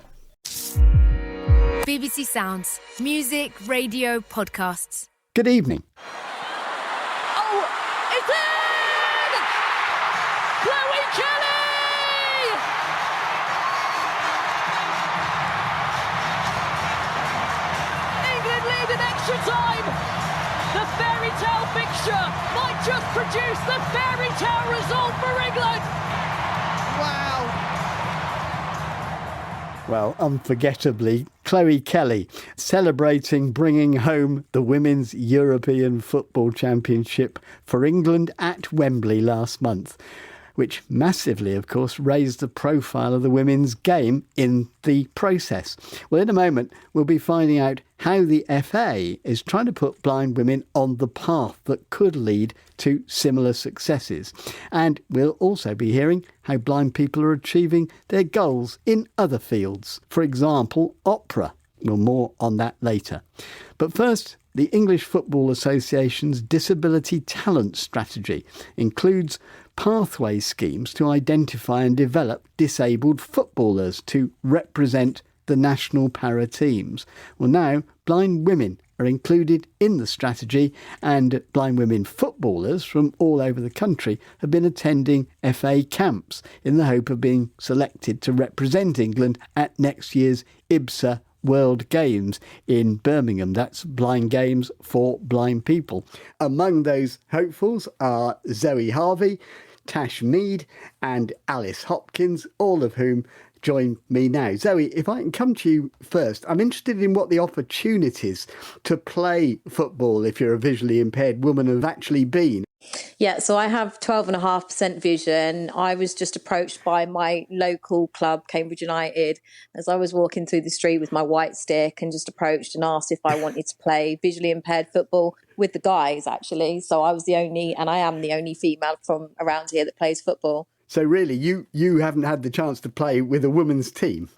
BBC Sounds. Music, radio, podcasts. Good evening. Oh, it's in! Chloe Kelly! England lead in extra time. The fairy tale fixture might just produce the fairy tale result for England. Wow. Well, unforgettably, Chloe Kelly celebrating bringing home the Women's European Football Championship for England at Wembley last month, which massively, of course, raised the profile of the women's game in the process. Well, in a moment, we'll be finding out how the FA is trying to put blind women on the path that could lead to similar successes. And we'll also be hearing how blind people are achieving their goals in other fields. For example, opera. Well, more on that later. But first, the English Football Association's Disability Talent Strategy includes pathway schemes to identify and develop disabled footballers to represent the national para teams. Well, now blind women are included in the strategy, and blind women footballers from all over the country have been attending FA camps in the hope of being selected to represent England at next year's IBSA World Games in Birmingham. That's Blind Games for Blind People. Among those hopefuls are Zoe Harvey, Tash Mead and Alice Hopkins, all of whom join me now. Zoe, if I can come to you first, I'm interested in what the opportunities to play football if you're a visually impaired woman have actually been. Yeah, so I have 12.5% vision. I was just approached by my local club, Cambridge United, as I was walking through the street with my white stick, and just approached and asked if I wanted to play visually impaired football with the guys, actually. So I was the only, and I am the only female from around here that plays football. So really, you haven't had the chance to play with a women's team?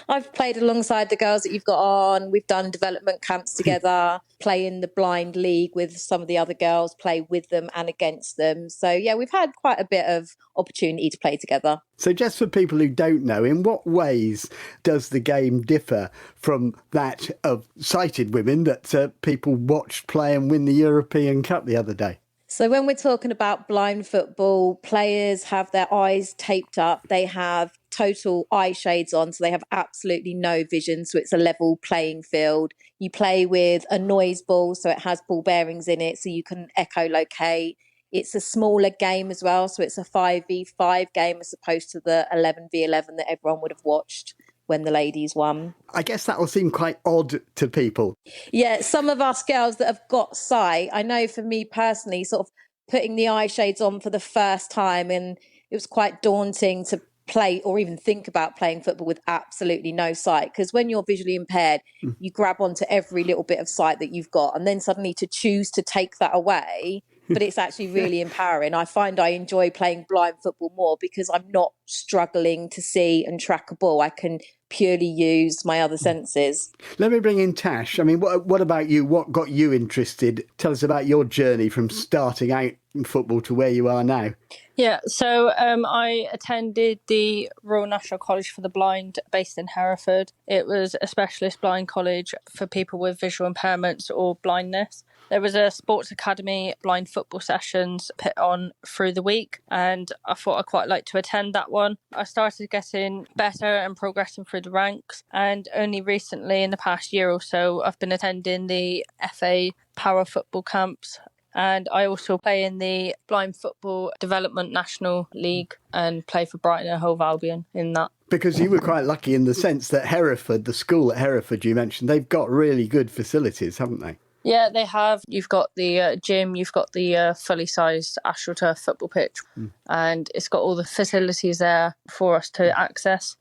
I've played alongside the girls that you've got on. We've done development camps together, play in the blind league with some of the other girls, play with them and against them. So, yeah, we've had quite a bit of opportunity to play together. So just for people who don't know, in what ways does the game differ from that of sighted women that people watched play and win the European Cup the other day? So when we're talking about blind football, players have their eyes taped up. They have total eye shades on, so they have absolutely no vision. So it's a level playing field. You play with a noise ball, so it has ball bearings in it, so you can echolocate. It's a smaller game as well, so it's a 5v5 game as opposed to the 11v11 that everyone would have watched when the ladies won. I guess that will seem quite odd to people. Yeah, some of us girls that have got sight, I know for me personally, sort of putting the eye shades on for the first time, and it was quite daunting to play or even think about playing football with absolutely no sight, because when you're visually impaired, you grab onto every little bit of sight that you've got, and then suddenly to choose to take that away, but it's actually really empowering. I find I enjoy playing blind football more because I'm not struggling to see and track a ball. I can purely use my other senses. Let me bring in Tash. I mean, what about you? What got you interested? Tell us about your journey from starting out in football to where you are now. Yeah, so I attended the Royal National College for the Blind based in Hereford. It was a specialist blind college for people with visual impairments or blindness. There was a sports academy blind football sessions put on through the week, and I thought I'd quite like to attend that one. I started getting better and progressing through the ranks, and only recently, in the past year or so, I've been attending the FA Para Football camps. And I also play in the Blind Football Development National League and play for Brighton and Hove Albion in that. Because you were quite lucky in the sense that Hereford, the school at Hereford you mentioned, they've got really good facilities, haven't they? Yeah, they have. You've got the gym, you've got the fully sized AstroTurf football pitch, and it's got all the facilities there for us to access.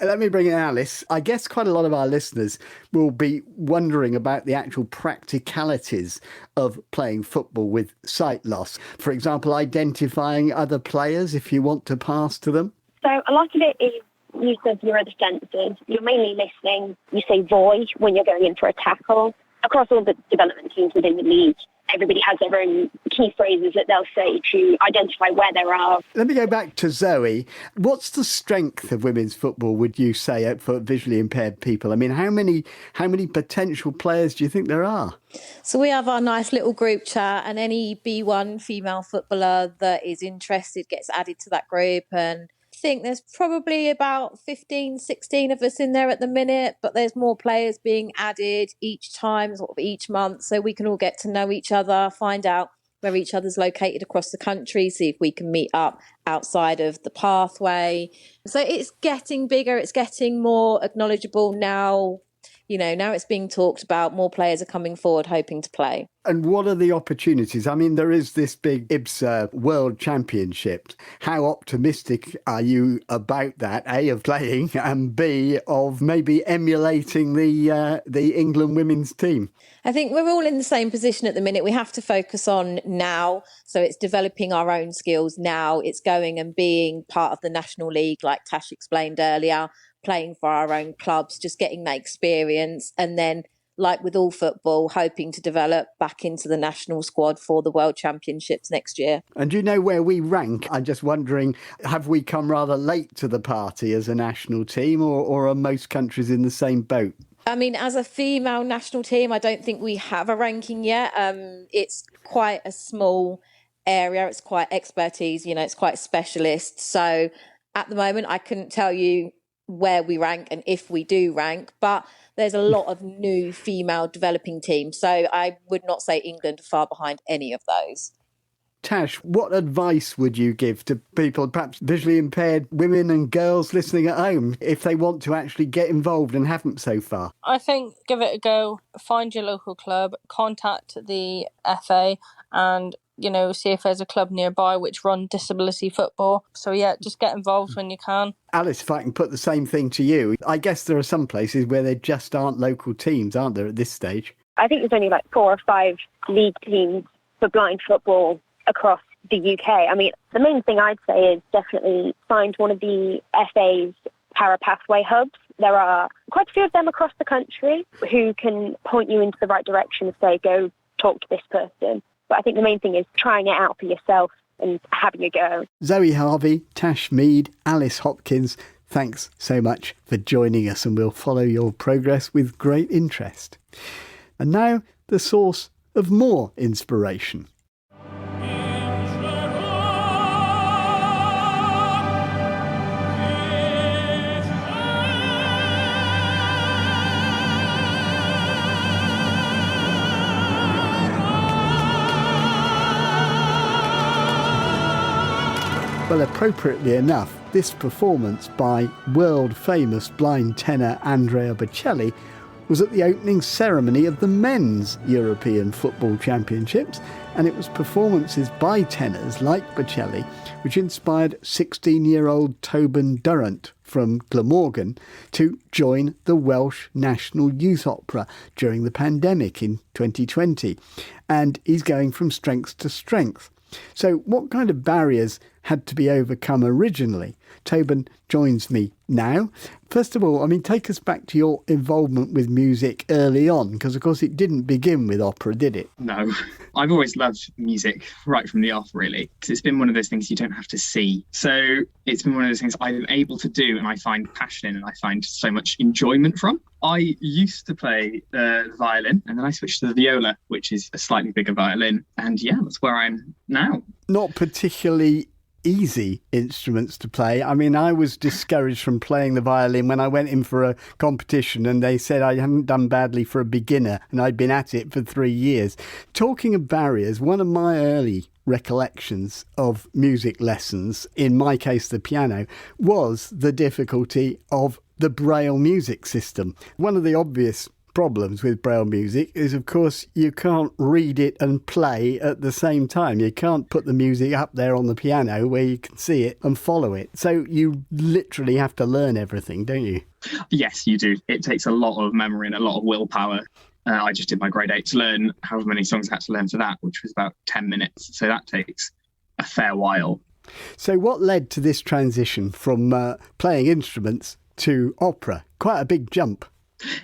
Let me bring in Alice. I guess quite a lot of our listeners will be wondering about the actual practicalities of playing football with sight loss. For example, identifying other players if you want to pass to them. So a lot of it is use of your other senses. You're mainly listening. You say voy when you're going in for a tackle. Across all the development teams within the league, everybody has their own key phrases that they'll say to identify where they are. Let me go back to Zoe. What's the strength of women's football, would you say, for visually impaired people? I mean, how many potential players do you think there are? So we have our nice little group chat, and any B1 female footballer that is interested gets added to that group, and I think there's probably about 15, 16 of us in there at the minute, but there's more players being added each time, sort of each month, so we can all get to know each other, find out where each other's located across the country, see if we can meet up outside of the pathway. So it's getting bigger, it's getting more acknowledgeable now. You know, now it's being talked about, more players are coming forward hoping to play. And what are the opportunities? I mean, there is this big IBSA World Championship. How optimistic are you about that, A, of playing, and B, of maybe emulating the England women's team? I think we're all in the same position at the minute. We have to focus on now. So it's developing our own skills now. It's going and being part of the National League, like Tash explained earlier, playing for our own clubs, just getting that experience, and then, like with all football, hoping to develop back into the national squad for the World Championships next year. And do you know where we rank? I'm just wondering, have we come rather late to the party as a national team, or are most countries in the same boat? I mean, as a female national team, I don't think we have a ranking yet. It's quite a small area. It's quite expertise, it's quite specialist. So at the moment, I couldn't tell you where we rank and if we do rank, but there's a lot of new female developing teams. So I would not say England are far behind any of those. Tash, what advice would you give to people, perhaps visually impaired women and girls listening at home, if they want to actually get involved and haven't so far? I think give it a go, find your local club, contact the FA and, see if there's a club nearby which run disability football. So yeah, just get involved when you can. Alice, if I can put the same thing to you, I guess there are some places where there just aren't local teams, aren't there, at this stage? I think there's only like 4 or 5 league teams for blind football across the UK. I mean, the main thing I'd say is definitely find one of the FA's Para Pathway hubs. There are quite a few of them across the country who can point you into the right direction and say, go talk to this person. But I think the main thing is trying it out for yourself and having a go. Zoe Harvey, Tash Mead, Alice Hopkins, thanks so much for joining us, and we'll follow your progress with great interest. And now, the source of more inspiration. Well, appropriately enough, this performance by world-famous blind tenor Andrea Bocelli was at the opening ceremony of the Men's European Football Championships, and it was performances by tenors like Bocelli which inspired 16-year-old Tobin Durrant from Glamorgan to join the Welsh National Youth Opera during the pandemic in 2020. And he's going from strength to strength. So what kind of barriers had to be overcome originally? Tobin joins me now. First of all, take us back to your involvement with music early on, because of course it didn't begin with opera, did it? No, I've always loved music right from the off, really, because it's been one of those things you don't have to see. So it's been one of those things I'm able to do and I find passion in and I find so much enjoyment from. I used to play the violin and then I switched to the viola, which is a slightly bigger violin. And yeah, that's where I am now. Not particularly easy instruments to play. I was discouraged from playing the violin when I went in for a competition and they said I hadn't done badly for a beginner and I'd been at it for 3 years. Talking of barriers, one of my early recollections of music lessons, in my case the piano, was the difficulty of the Braille music system. One of the obvious problems with Braille music is, of course, you can't read it and play at the same time. You can't put the music up there on the piano where you can see it and follow it. So you literally have to learn everything, don't you? Yes, you do. It takes a lot of memory and a lot of willpower. I just did my grade 8 to learn however many songs I had to learn for that, which was about 10 minutes. So that takes a fair while. So what led to this transition from playing instruments to opera? Quite a big jump.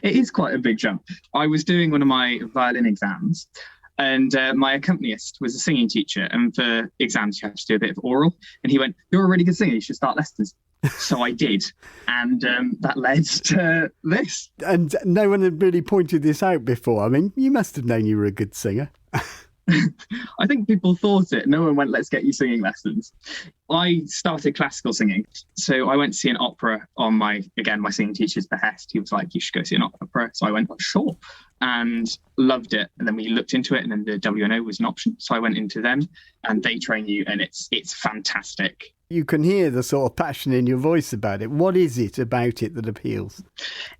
It is quite a big jump. I was doing one of my violin exams and my accompanist was a singing teacher, and for exams you have to do a bit of oral, and he went, "You're a really good singer, you should start lessons." So I did, and that led to this. And no one had really pointed this out before. You must have known you were a good singer. I think people thought it. No one went, "Let's get you singing lessons." I started classical singing. So I went to see an opera on my singing teacher's behest. He was like, "You should go see an opera." So I went, "Oh, sure," and loved it. And then we looked into it and then the WNO was an option. So I went into them and they train you and it's fantastic. You can hear the sort of passion in your voice about it. What is it about it that appeals?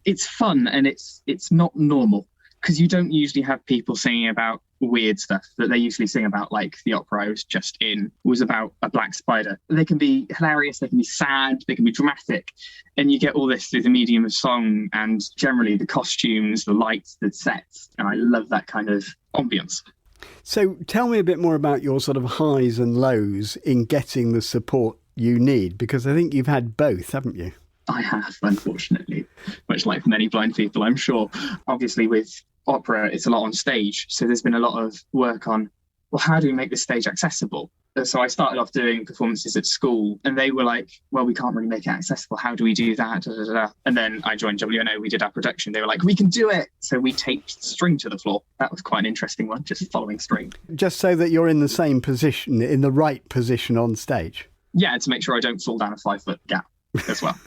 It's fun and it's not normal, because you don't usually have people singing about weird stuff that they usually sing about. Like the opera I was just in was about a black spider. They can be hilarious, they can be sad, they can be dramatic, and you get all this through the medium of song and generally the costumes, the lights, the sets, and I love that kind of ambience. So tell me a bit more about your sort of highs and lows in getting the support you need, because I think you've had both, haven't you? I have, unfortunately, much like many blind people, I'm sure. Obviously with opera, it's a lot on stage. So there's been a lot of work on well, how do we make this stage accessible? So I started off doing performances at school, and they were like, well, we can't really make it accessible. How do we do that? Da, da, da, da. And then I joined WNO, we did our production. They were like, we can do it. So we taped string to the floor. That was quite an interesting one, just following string. Just so that you're in the same position, in the right position on stage. Yeah, to make sure I don't fall down a 5-foot gap as well.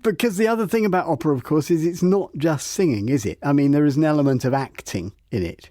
Because the other thing about opera, of course, is it's not just singing, is it? I mean, there is an element of acting in it.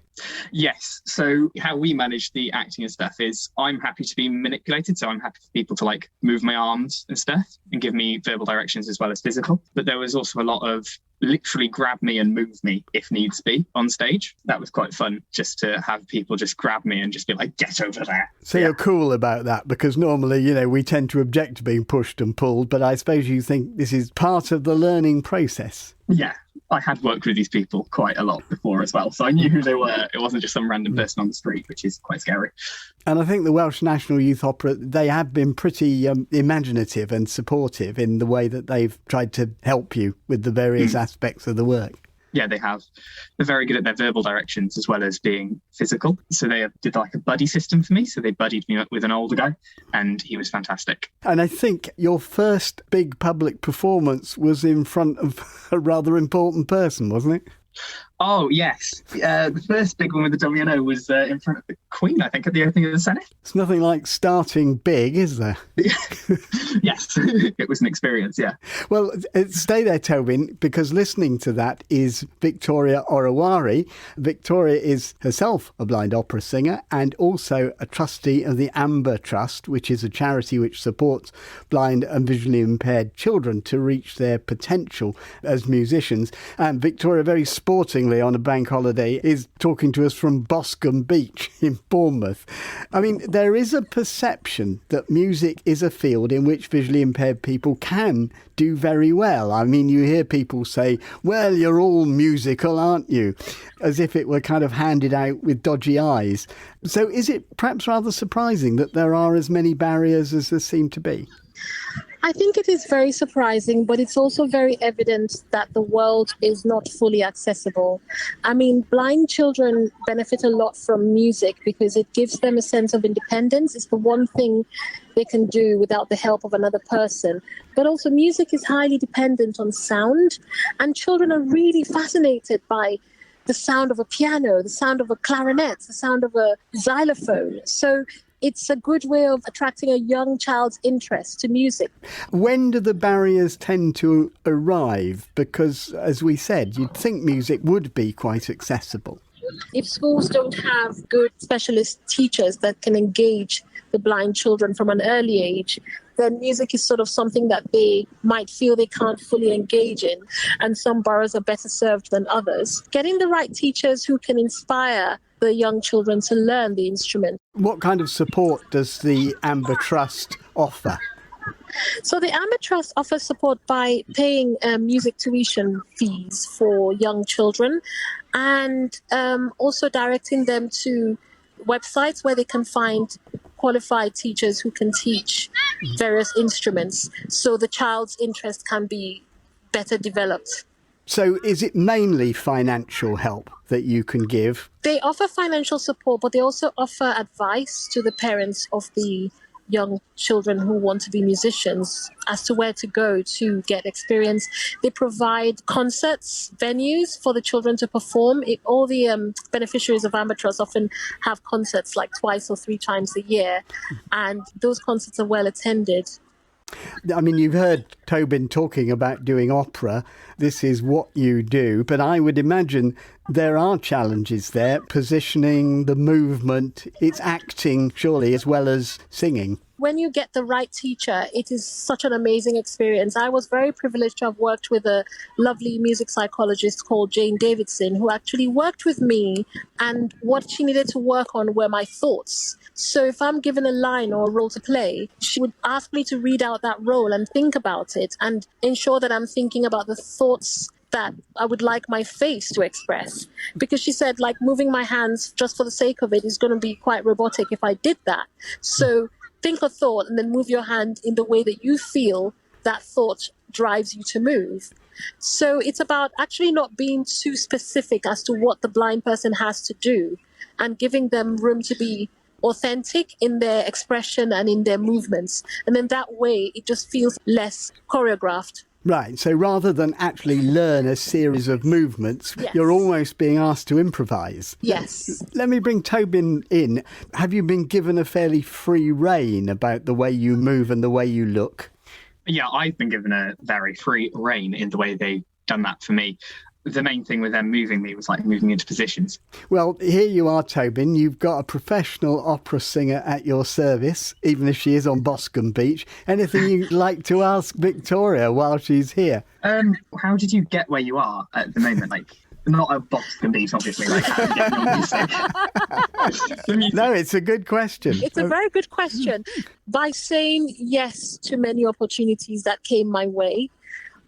Yes. So how we manage the acting and stuff is I'm happy to be manipulated. So I'm happy for people to like move my arms and stuff and give me verbal directions as well as physical. But there was also a lot of literally grab me and move me if needs be on stage. That was quite fun, just to have people just grab me and just be like, get over there. So you're cool about that, because normally, you know, we tend to object to being pushed and pulled, but I suppose you think this is part of the learning process. Yeah. I had worked with these people quite a lot before as well, so I knew who they were. It wasn't just some random person on the street, which is quite scary. And I think the Welsh National Youth Opera, they have been pretty imaginative and supportive in the way that they've tried to help you with the various aspects of the work. Yeah, they have. They're very good at their verbal directions as well as being physical. So they did like a buddy system for me. So they buddied me up with an older guy, and he was fantastic. And I think your first big public performance was in front of a rather important person, wasn't it? Oh, yes. The first big one with the WNO was in front of the Queen, I think, at the opening of the Senate. It's nothing like starting big, is there? Yes, it was an experience, yeah. Well, stay there, Tobin, because listening to that is Victoria Orowari. Victoria is herself a blind opera singer and also a trustee of the Amber Trust, which is a charity which supports blind and visually impaired children to reach their potential as musicians. And Victoria, very sportingly on a bank holiday, is talking to us from Boscombe Beach in Bournemouth. I mean, there is a perception that music is a field in which visually impaired people can do very well. I mean, you hear people say, well, you're all musical, aren't you? As if it were kind of handed out with dodgy eyes. So is it perhaps rather surprising that there are as many barriers as there seem to be? I think it is very surprising, but it's also very evident that the world is not fully accessible. I mean, blind children benefit a lot from music because it gives them a sense of independence. It's the one thing they can do without the help of another person. But also music is highly dependent on sound, and children are really fascinated by the sound of a piano, the sound of a clarinet, the sound of a xylophone. So it's a good way of attracting a young child's interest to music. When do the barriers tend to arrive? Because, as we said, you'd think music would be quite accessible. If schools don't have good specialist teachers that can engage the blind children from an early age, then music is sort of something that they might feel they can't fully engage in. And some boroughs are better served than others. Getting the right teachers who can inspire the young children to learn the instrument. What kind of support does the Amber Trust offer? So the Amber Trust offers support by paying music tuition fees for young children, and also directing them to websites where they can find qualified teachers who can teach various instruments, so the child's interest can be better developed. So is it mainly financial help that you can give? They offer financial support, but they also offer advice to the parents of the young children who want to be musicians as to where to go to get experience. They provide concerts, venues for the children to perform. All the beneficiaries of Amber Trust often have concerts like 2 or 3 times a year, and those concerts are well attended. I mean, you've heard Tobin talking about doing opera. This is what you do, but I would imagine there are challenges there, positioning, the movement, it's acting surely as well as singing. When you get the right teacher, it is such an amazing experience. I was very privileged to have worked with a lovely music psychologist called Jane Davidson, who actually worked with me, and what she needed to work on were my thoughts. So if I'm given a line or a role to play, she would ask me to read out that role and think about it and ensure that I'm thinking about the thoughts that I would like my face to express. Because she said, like, moving my hands just for the sake of it is going to be quite robotic if I did that. So think a thought and then move your hand in the way that you feel that thought drives you to move. So it's about actually not being too specific as to what the blind person has to do, and giving them room to be authentic in their expression and in their movements. And then that way it just feels less choreographed. Right, so rather than actually learn a series of movements, Yes. you're almost being asked to improvise. Yes. Let me bring Tobin in. Have you been given a fairly free rein about the way you move and the way you look? Yeah, I've been given a very free rein in the way they've done that for me. The main thing with them moving me was like moving into positions. Well, here you are, Tobin. You've got a professional opera singer at your service, even if she is on Boscombe Beach. Anything you'd like to ask Victoria while she's here? How did you get where you are at the moment? Like, not at Boscombe Beach, obviously. Like, how did you get your music? No, it's a good question. It's a very good question. By saying yes to many opportunities that came my way,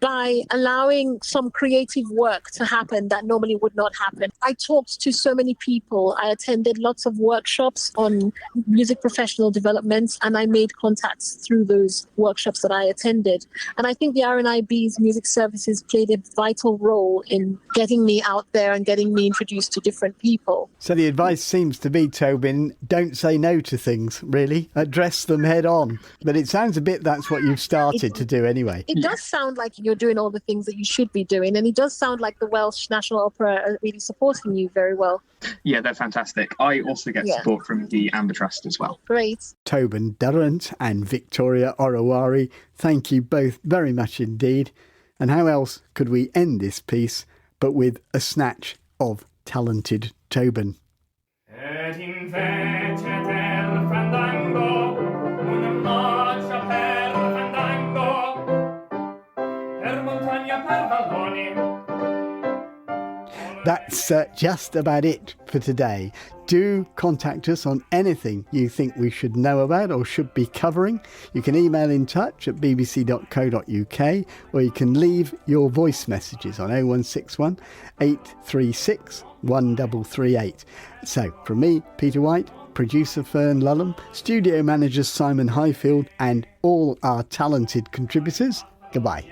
by allowing some creative work to happen that normally would not happen. I talked to so many people. I attended lots of workshops on music professional development, and I made contacts through those workshops that I attended. And I think the RNIB's music services played a vital role in getting me out there and getting me introduced to different people. So the advice seems to be, Tobin, don't say no to things, really. Address them head on. But it sounds a bit that's what you've started to do anyway. It does sound like you're doing all the things that you should be doing, and it does sound like the Welsh National Opera are really supporting you very well. Yeah, they're fantastic. I also get support from the Amber Trust as well. Great. Tobin Durrant and Victoria Orowari, thank you both very much indeed. And how else could we end this piece but with a snatch of talented Tobin? Et invece del fandango una marcia per fandango per montagna per valloni. That's just about it for today. Do contact us on anything you think we should know about or should be covering. You can email in touch at bbc.co.uk, or you can leave your voice messages on 0161 836 1338. So, from me, Peter White, producer Fern Lulham, studio managers Simon Highfield, and all our talented contributors, goodbye.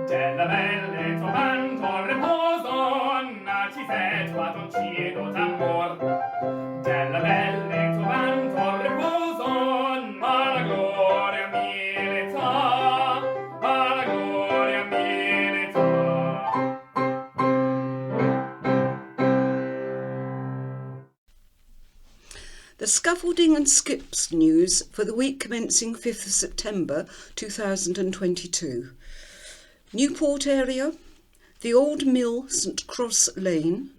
Della belle tuo vanto riposo, naci fet batoncio d'amor. Della belle tuo vanto riposo, ma la gloria milita, ma la gloria milita. The Scaffolding and Skips news for the week commencing 5th of September 2022. Newport area, the Old Mill, St Cross Lane,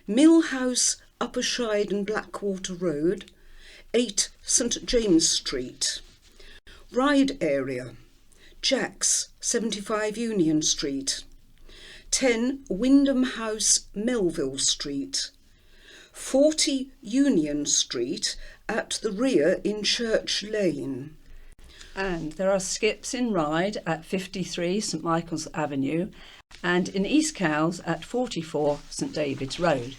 Mill House, Upper Shide and Blackwater Road, 8 St James Street. Ryde area, Jack's, 75 Union Street, 10 Wyndham House, Melville Street, 40 Union Street at the rear in Church Lane. And there are skips in Ryde at 53 St Michael's Avenue and in East Cowes at 44 St David's Road.